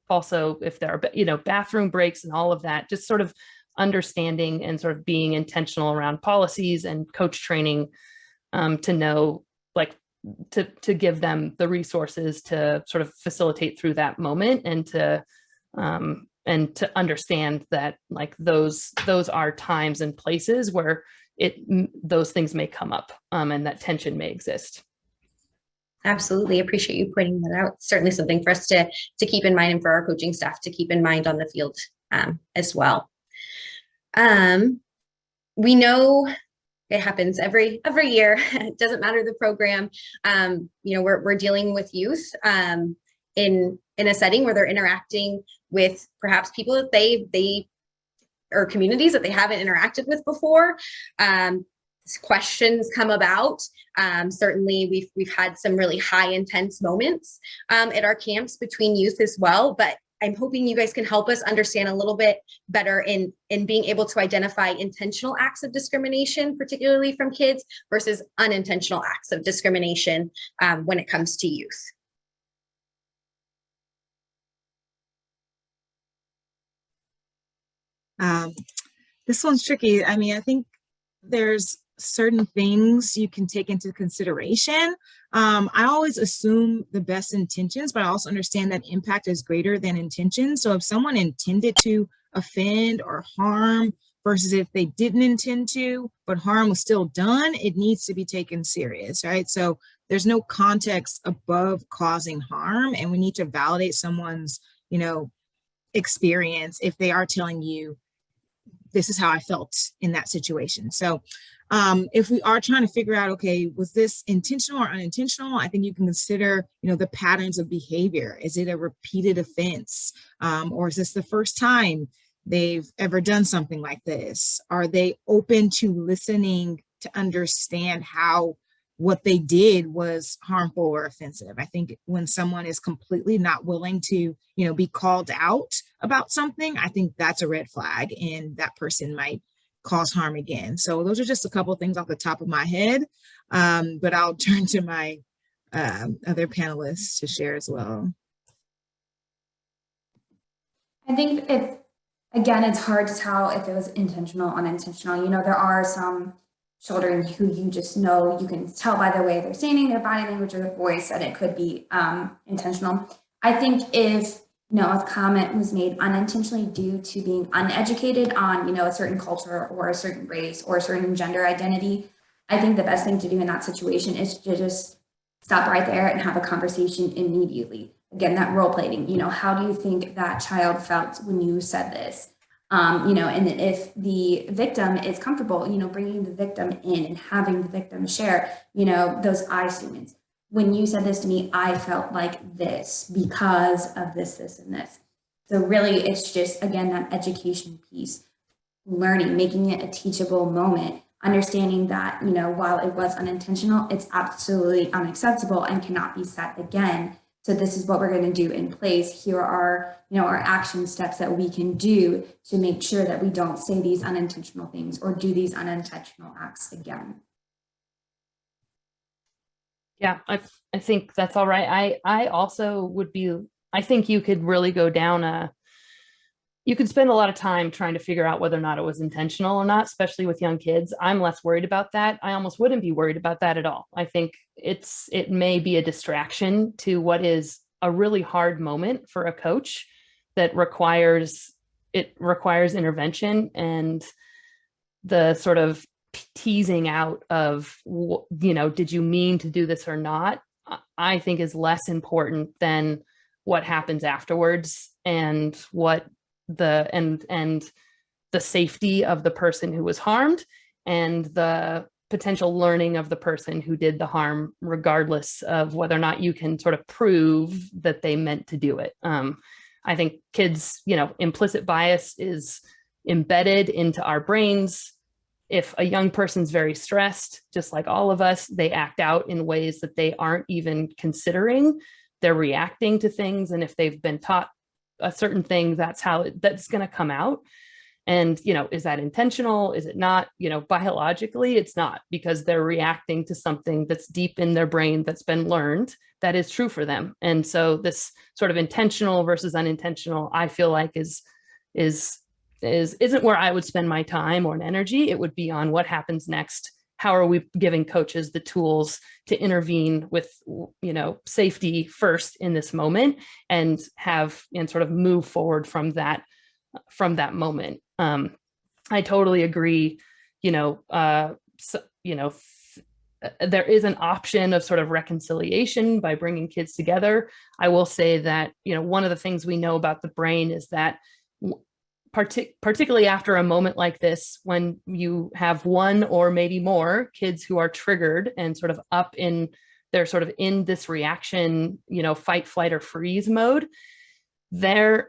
also if there are, bathroom breaks and all of that, just sort of understanding and sort of being intentional around policies and coach training to know, like, to give them the resources to sort of facilitate through that moment and to understand that like those are times and places where those things may come up and that tension may exist. Absolutely. Appreciate you pointing that out. Certainly something for us to keep in mind and for our coaching staff to keep in mind on the field as well. We know it happens every year. It doesn't matter the program. We're dealing with youth in a setting where they're interacting with perhaps people that they or communities that they haven't interacted with before. Questions come about. Certainly we've had some really high intense moments at our camps between youth as well, but I'm hoping you guys can help us understand a little bit better in being able to identify intentional acts of discrimination, particularly from kids, versus unintentional acts of discrimination when it comes to youth. This one's tricky. I mean, I think there's certain things you can take into consideration. I always assume the best intentions, but I also understand that impact is greater than intention. So if someone intended to offend or harm versus if they didn't intend to, but harm was still done, it needs to be taken serious, right? So there's no context above causing harm, and we need to validate someone's, experience if they are telling you, this is how I felt in that situation. So if we are trying to figure out, okay, was this intentional or unintentional? I think you can consider, the patterns of behavior. Is it a repeated offense? Or is this the first time they've ever done something like this? Are they open to listening to understand how what they did was harmful or offensive? I think when someone is completely not willing to, be called out about something, I think that's a red flag, and that person might cause harm again. So those are just a couple of things off the top of my head, but I'll turn to my other panelists to share as well. I think it's hard to tell if it was intentional or unintentional. There are some children who you just know, you can tell by the way they're standing, their body language, or their voice that it could be intentional. I think if a comment was made unintentionally due to being uneducated on, a certain culture or a certain race or a certain gender identity, I think the best thing to do in that situation is to just stop right there and have a conversation immediately. Again, that role playing, how do you think that child felt when you said this? And if the victim is comfortable, bringing the victim in and having the victim share, those I statements. When you said this to me, I felt like this because of this, this, and this. So really, it's just, again, that education piece, learning, making it a teachable moment, understanding that, while it was unintentional, it's absolutely unacceptable and cannot be said again. So this is what we're going to do in place. Here are, our action steps that we can do to make sure that we don't say these unintentional things or do these unintentional acts again. Yeah, I think that's all right. I also would be, I think you could really go down you could spend a lot of time trying to figure out whether or not it was intentional or not, especially with young kids. I'm less worried about that. I almost wouldn't be worried about that at all. I think it may be a distraction to what is a really hard moment for a coach that requires intervention, and the sort of teasing out of, did you mean to do this or not, I think is less important than what happens afterwards and what the safety of the person who was harmed and the potential learning of the person who did the harm, regardless of whether or not you can sort of prove that they meant to do it. I think kids, implicit bias is embedded into our brains. If a young person's very stressed, just like all of us, they act out in ways that they aren't even considering. They're reacting to things. And if they've been taught a certain thing, that's going to come out. And, is that intentional? Is it not? Biologically, it's not, because they're reacting to something that's deep in their brain that's been learned that is true for them. And so this sort of intentional versus unintentional, I feel like isn't where I would spend my time or an energy. It would be on what happens next. How are we giving coaches the tools to intervene with, safety first in this moment and sort of move forward from that moment. I totally agree. There is an option of sort of reconciliation by bringing kids together. I will say that, one of the things we know about the brain is that particularly after a moment like this, when you have one or maybe more kids who are triggered and sort of they're sort of in this reaction, fight, flight, or freeze mode, they're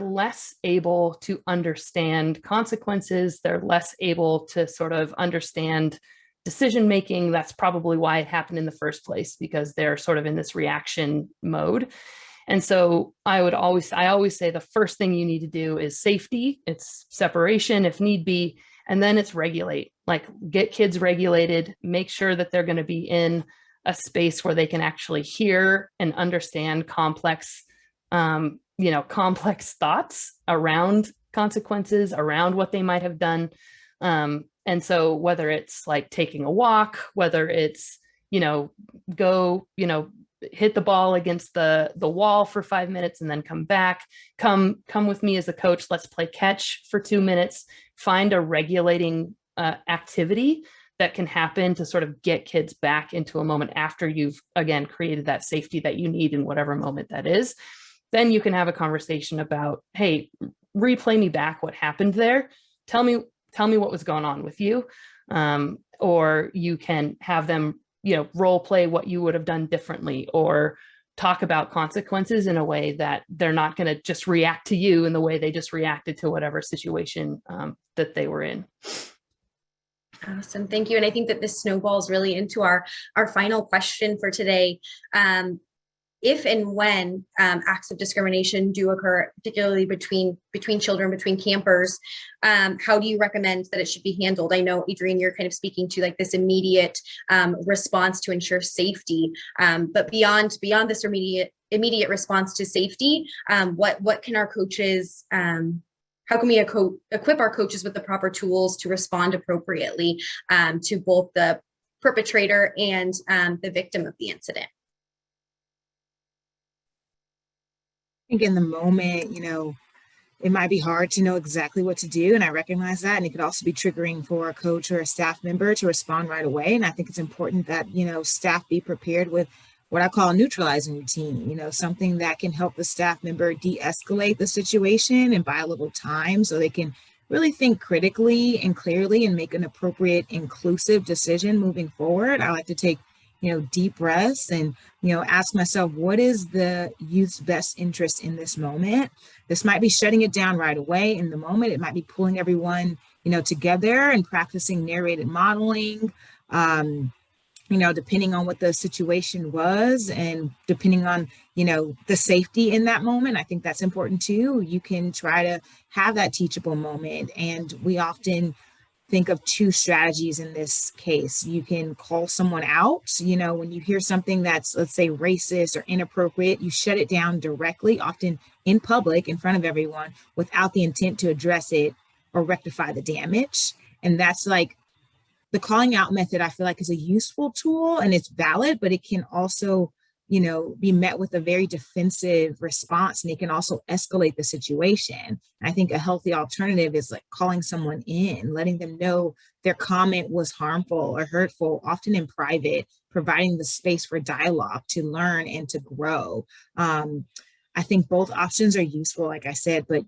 less able to understand consequences. They're less able to sort of understand decision-making. That's probably why it happened in the first place, because they're sort of in this reaction mode. And so I always say the first thing you need to do is safety. It's separation if need be. And then it's regulate, like get kids regulated, make sure that they're going to be in a space where they can actually hear and understand complex thoughts around consequences, around what they might have done. And so whether it's like taking a walk, whether it's, go, hit the ball against the wall for 5 minutes and then come back, come with me as a coach, let's play catch for 2 minutes, find a regulating activity that can happen to sort of get kids back into a moment after you've, again, created that safety that you need in whatever moment that is. Then you can have a conversation about, hey, replay me back what happened there. Tell me what was going on with you. Or you can have them, role play what you would have done differently, or talk about consequences in a way that they're not going to just react to you in the way they just reacted to whatever situation that they were in. Awesome. Thank you. And I think that this snowballs really into our final question for today. If and when acts of discrimination do occur, particularly between children, between campers, how do you recommend that it should be handled? I know, Adrienne, you're kind of speaking to like this immediate response to ensure safety, but beyond this immediate response to safety, what can our coaches, how can we equip our coaches with the proper tools to respond appropriately to both the perpetrator and the victim of the incident? I think in the moment, it might be hard to know exactly what to do. And I recognize that. And it could also be triggering for a coach or a staff member to respond right away. And I think it's important that, staff be prepared with what I call a neutralizing routine, something that can help the staff member de-escalate the situation and buy a little time so they can really think critically and clearly and make an appropriate, inclusive decision moving forward. I like to take deep breaths and, ask myself, what is the youth's best interest in this moment? This might be shutting it down right away in the moment. It might be pulling everyone, together and practicing narrated modeling, depending on what the situation was and depending on, the safety in that moment. I think that's important too. You can try to have that teachable moment. And we often think of two strategies in this case. You can call someone out, when you hear something that's, let's say, racist or inappropriate, you shut it down directly, often in public, in front of everyone, without the intent to address it or rectify the damage. And that's like the calling out method, I feel like, is a useful tool and it's valid, but it can also, be met with a very defensive response, and it can also escalate the situation. I think a healthy alternative is like calling someone in, letting them know their comment was harmful or hurtful, often in private, providing the space for dialogue to learn and to grow. I think both options are useful, like I said, but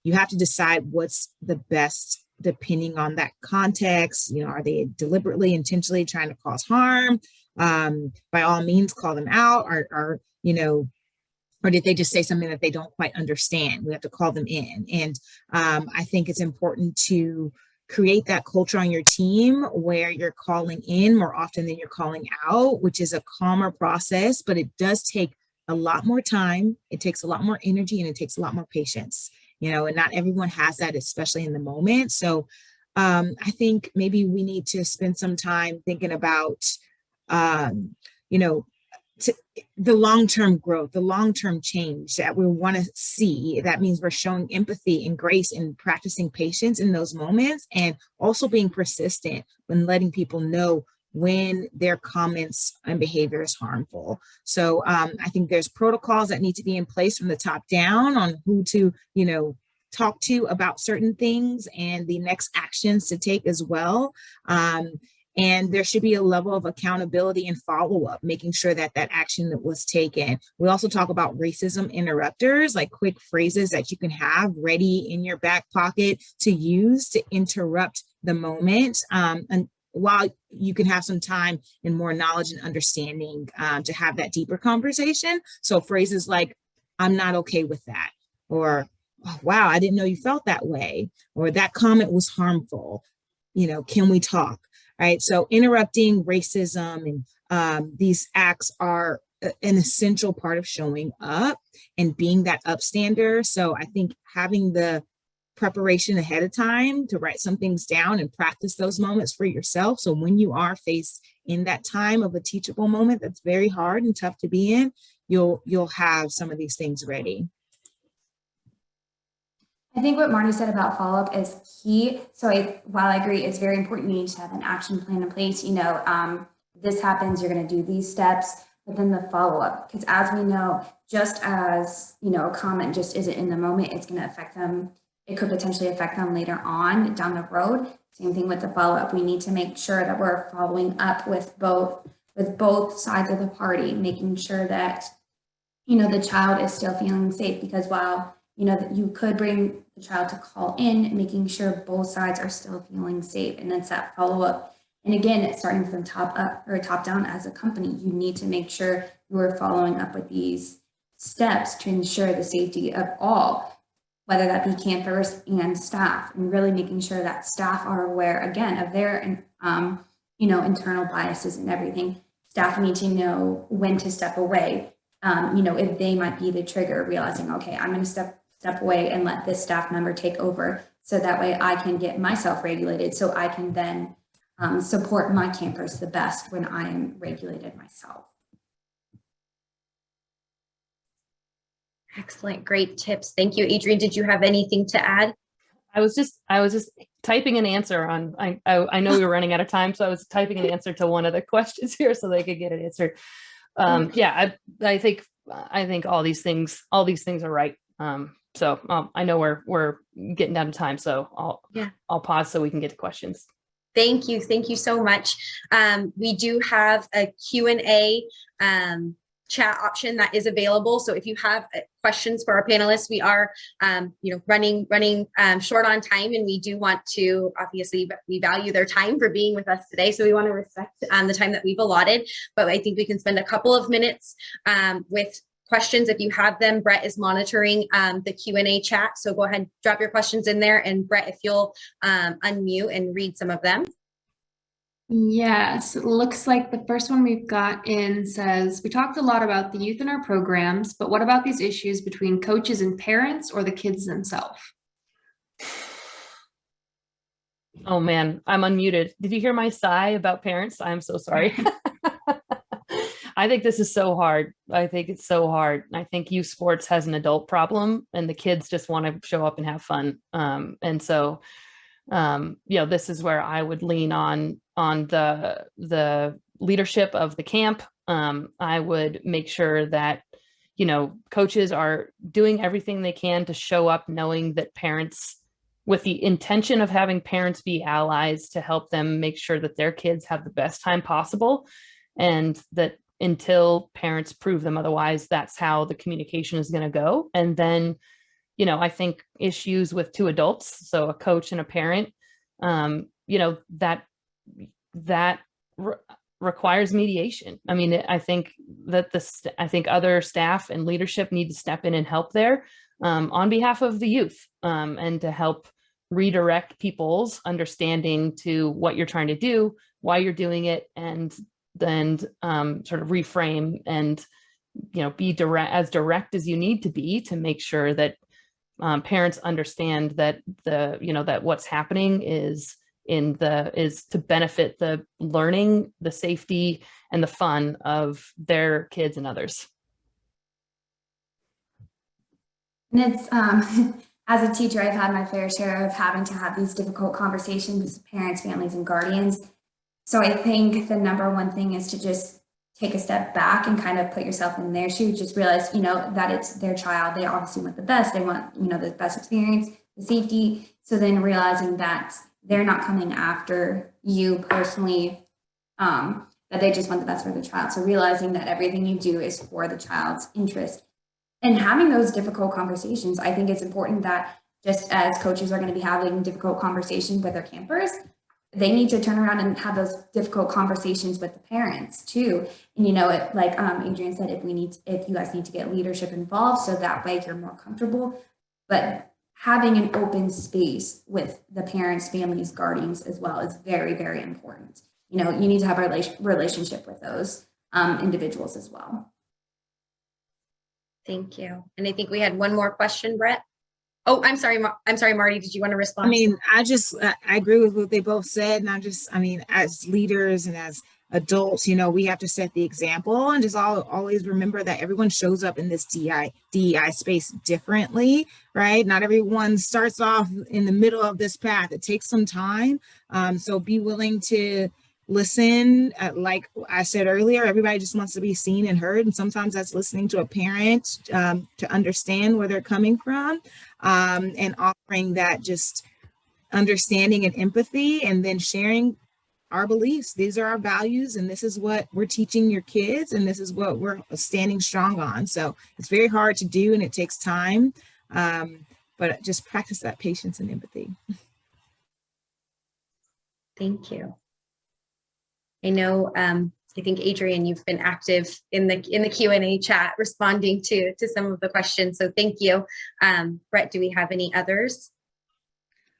you have to decide what's the best depending on that context. Are they deliberately, intentionally trying to cause harm? By all means, call them out, or did they just say something that they don't quite understand? We have to call them in. And I think it's important to create that culture on your team where you're calling in more often than you're calling out, which is a calmer process, but it does take a lot more time. It takes a lot more energy, and it takes a lot more patience, and not everyone has that, especially in the moment. So I think maybe we need to spend some time thinking about the long-term growth, the long-term change that we want to see. That means we're showing empathy and grace and practicing patience in those moments, and also being persistent when letting people know when their comments and behavior is harmful. So I think there's protocols that need to be in place from the top down on who to, talk to about certain things and the next actions to take as well. And there should be a level of accountability and follow-up, making sure that that action that was taken. We also talk about racism interrupters, like quick phrases that you can have ready in your back pocket to use to interrupt the moment. And while you can have some time and more knowledge and understanding to have that deeper conversation. So phrases like, "I'm not okay with that," or, "Oh, wow, I didn't know you felt that way," or, "That comment was harmful. Can we talk?" Right. So interrupting racism and these acts are an essential part of showing up and being that upstander. So I think having the preparation ahead of time to write some things down and practice those moments for yourself. So when you are faced in that time of a teachable moment that's very hard and tough to be in, you'll have some of these things ready. I think what Marti said about follow-up is key. So while I agree, it's very important, you need to have an action plan in place. This happens, you're going to do these steps, but then the follow-up, because as we know, just as, a comment just isn't in the moment, it's going to affect them. It could potentially affect them later on down the road. Same thing with the follow-up. We need to make sure that we're following up with both sides of the party, making sure that, the child is still feeling safe, because while you could bring the child to call in, making sure both sides are still feeling safe. And it's that follow-up. And again, it's starting from top up or top down. As a company, you need to make sure you are following up with these steps to ensure the safety of all, whether that be campers and staff, and really making sure that staff are aware, again, of their, internal biases and everything. Staff need to know when to step away. If they might be the trigger, realizing, okay, I'm going to step away and let this staff member take over, so that way I can get myself regulated, so I can then support my campers the best when I am regulated myself. Excellent. Great tips. Thank you. Adrienne, did you have anything to add? I was just typing an answer on, I know we were running out of time, so I was typing an answer to one of the questions here so they could get it answered. I think all these things are right. So I know we're getting down to time, so I'll pause so we can get to questions. Thank you. Thank you so much. We do have a Q&A chat option that is available. So if you have questions for our panelists, we are, running short on time, and we do want to, obviously, we value their time for being with us today. So we want to respect the time that we've allotted, but I think we can spend a couple of minutes with questions if you have them. Brett is monitoring the Q&A chat. So go ahead, drop your questions in there. And Brett, if you'll unmute and read some of them. Yes, it looks like the first one we've got in says, we talked a lot about the youth in our programs, but what about these issues between coaches and parents or the kids themselves? Oh man, I'm unmuted. Did you hear my sigh about parents? I'm so sorry. I think this is so hard. I think it's so hard. I think youth sports has an adult problem and the kids just want to show up and have fun. And so, this is where I would lean on the leadership of the camp. I would make sure that, coaches are doing everything they can to show up knowing that parents, with the intention of having parents be allies to help them make sure that their kids have the best time possible, and that until parents prove them otherwise, that's how the communication is going to go. And then, I think issues with two adults, so a coach and a parent, that requires mediation. I mean, I think that I think other staff and leadership need to step in and help there, on behalf of the youth, and to help redirect people's understanding to what you're trying to do, why you're doing it, and then sort of reframe and be direct as you need to be to make sure that parents understand that that what's happening is to benefit the learning, the safety, and the fun of their kids and others. And it's, as a teacher, I've had my fair share of having to have these difficult conversations with parents, families, and guardians. So I think the number one thing is to just take a step back and kind of put yourself in their shoes, just realize, that it's their child. They obviously want the best. They want, the best experience, the safety. So then realizing that they're not coming after you personally, that they just want the best for the child. So realizing that everything you do is for the child's interest. And having those difficult conversations, I think it's important that just as coaches are going to be having difficult conversations with their campers, they need to turn around and have those difficult conversations with the parents too. And like Adrienne said, if you guys need to get leadership involved, so that way you're more comfortable. But having an open space with the parents, families, guardians as well is very, very important. You need to have a relationship with those individuals as well. Thank you. And I think we had one more question, Brett. Oh, I'm sorry, Marti, did you want to respond? I mean, I agree with what they both said. And as leaders and as adults, we have to set the example and just always remember that everyone shows up in this DEI space differently, right? Not everyone starts off in the middle of this path. It takes some time. So be willing to listen. Like I said earlier, everybody just wants to be seen and heard. And sometimes that's listening to a parent to understand where they're coming from, and offering that just understanding and empathy, and then sharing our beliefs. These are our values, and this is what we're teaching your kids, and this is what we're standing strong on. So it's very hard to do, and it takes time, but just practice that patience and empathy. Thank you. I know, I think Adrienne, you've been active in the Q&A chat, responding to some of the questions. So thank you. Brett, do we have any others?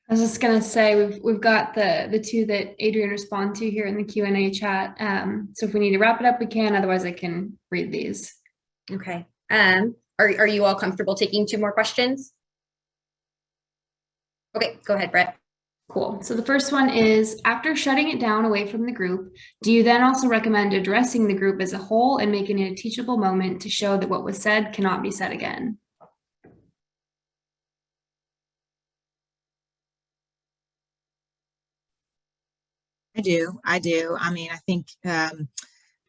I was just gonna say we've got the two that Adrienne responded to here in the Q&A chat. So if we need to wrap it up, we can. Otherwise, I can read these. Okay. Are you all comfortable taking two more questions? Okay, go ahead, Brett. Cool. So the first one is, after shutting it down away from the group, do you then also recommend addressing the group as a whole and making it a teachable moment to show that what was said cannot be said again? I do. I mean, I think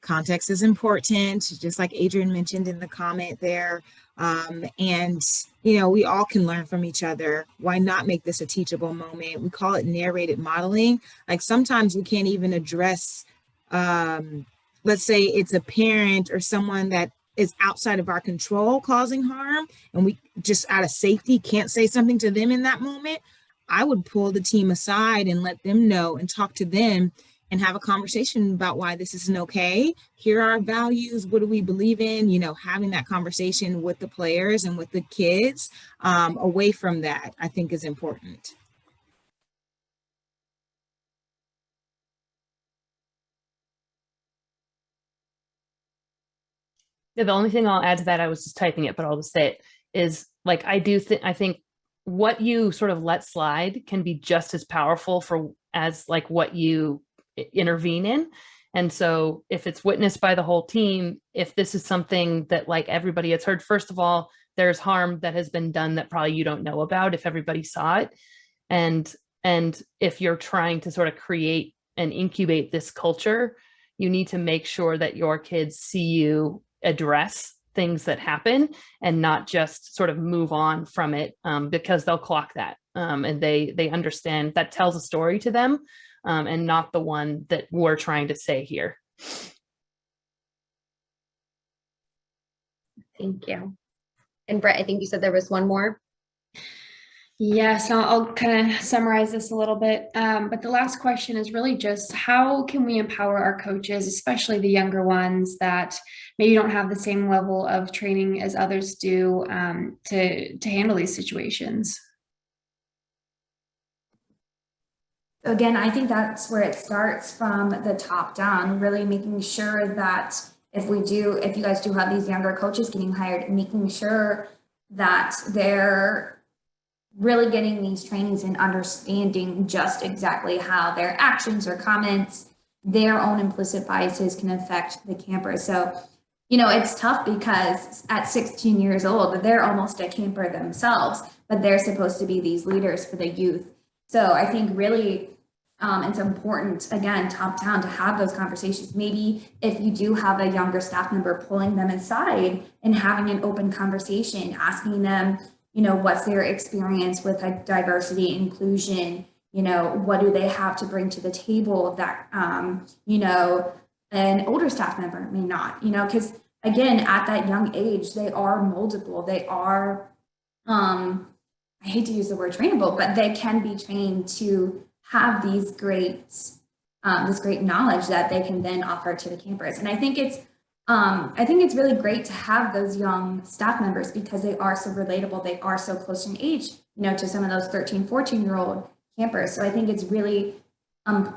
context is important, just like Adrienne mentioned in the comment there. And, we all can learn from each other. Why not make this a teachable moment? We call it narrated modeling. Like sometimes we can't even address, let's say it's a parent or someone that is outside of our control causing harm, and we just out of safety can't say something to them in that moment. I would pull the team aside and let them know and talk to them and have a conversation about why this isn't okay. Here are our values. What do we believe in? Having that conversation with the players and with the kids away from that, I think is important. Yeah, the only thing I'll add to that, I was just typing it, but I'll just say it, is like, I think what you sort of let slide can be just as powerful as like what you intervene in. And so if it's witnessed by the whole team, if this is something that like everybody has heard, first of all, there's harm that has been done that probably you don't know about if everybody saw it. And if you're trying to sort of create and incubate this culture, you need to make sure that your kids see you address things that happen and not just sort of move on from it, because they'll clock that, and they understand that tells a story to them, and not the one that we're trying to say here. Thank you. And Brett, I think you said there was one more. Yes, I'll kind of summarize this a little bit. But the last question is really just how can we empower our coaches, especially the younger ones that maybe don't have the same level of training as others do, to handle these situations? Again, I think that's where it starts from the top down, really making sure that if you guys do have these younger coaches getting hired, making sure that they're really getting these trainings and understanding just exactly how their actions or comments, their own implicit biases can affect the campers. So, it's tough because at 16 years old, they're almost a camper themselves, but they're supposed to be these leaders for the youth. So I think really it's important, again, top down, to have those conversations. Maybe if you do have a younger staff member, pulling them aside and having an open conversation, asking them, what's their experience with diversity, inclusion, what do they have to bring to the table that, an older staff member may not, because again, at that young age, they are moldable. They are, I hate to use the word trainable, but they can be trained to have this great knowledge that they can then offer to the campers. And I think it's really great to have those young staff members because they are so relatable. They are so close in age, to some of those 13, 14-year-old campers. So I think it's really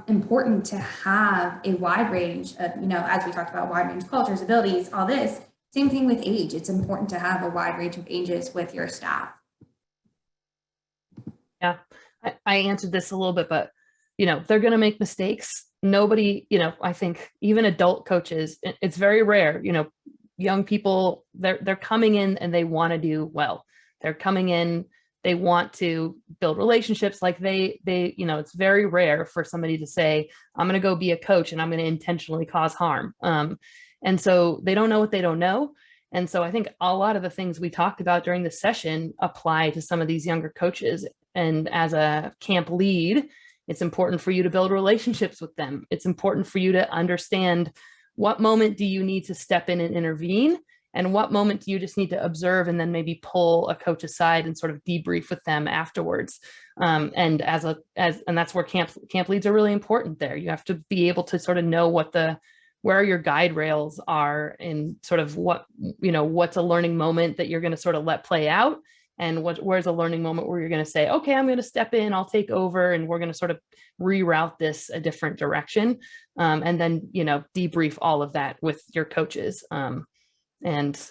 important to have a wide range of, as we talked about, wide range of cultures, abilities, all this. Same thing with age. It's important to have a wide range of ages with your staff. Yeah, I answered this a little bit, but, they're going to make mistakes. Nobody, I think even adult coaches, it's very rare, young people, they're coming in and they want to do well. They're coming in, they want to build relationships. Like they, it's very rare for somebody to say, I'm going to go be a coach and I'm going to intentionally cause harm. And so they don't know what they don't know. And so I think a lot of the things we talked about during the session apply to some of these younger coaches. And as a camp lead, it's important for you to build relationships with them. It's important for you to understand what moment do you need to step in and intervene, and what moment do you just need to observe and then maybe pull a coach aside and sort of debrief with them afterwards. And that's where camp leads are really important there. You have to be able to sort of know where your guide rails are, and sort of what's a learning moment that you're going to sort of let play out, and where's a learning moment where you're going to say, okay, I'm going to step in, I'll take over, and we're going to sort of reroute this a different direction. And then, debrief all of that with your coaches. And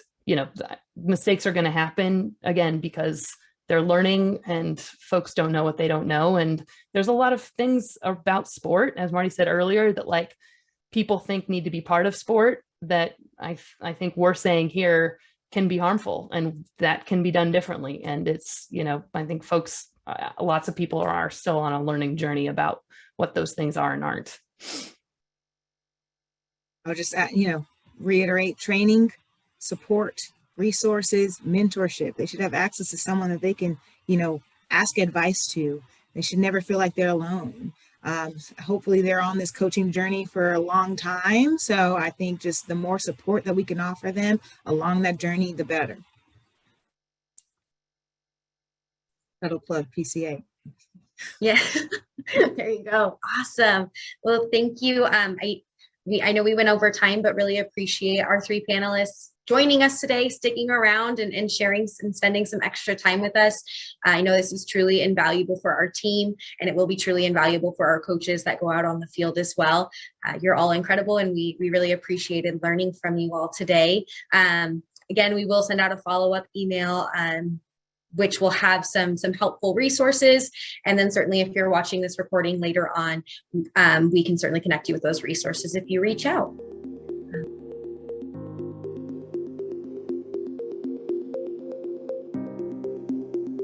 mistakes are going to happen again, because they're learning and folks don't know what they don't know. And there's a lot of things about sport, as Marti said earlier, that like people think need to be part of sport that I think we're saying here can be harmful, and that can be done differently. And it's, I think folks, lots of people are still on a learning journey about what those things are and aren't. I'll just, reiterate: training, support, resources, mentorship. They should have access to someone that they can, ask advice to. They should never feel like they're alone. Hopefully they're on this coaching journey for a long time. So I think just the more support that we can offer them along that journey, the better. That'll plug PCA. Yeah, there you go. Awesome. Well, thank you. I know we went over time, but really appreciate our three panelists joining us today, sticking around and sharing and spending some extra time with us. I know this is truly invaluable for our team, and it will be truly invaluable for our coaches that go out on the field as well. You're all incredible, and we really appreciated learning from you all today. Again, we will send out a follow-up email which will have some helpful resources. And then certainly if you're watching this recording later on, we can certainly connect you with those resources if you reach out.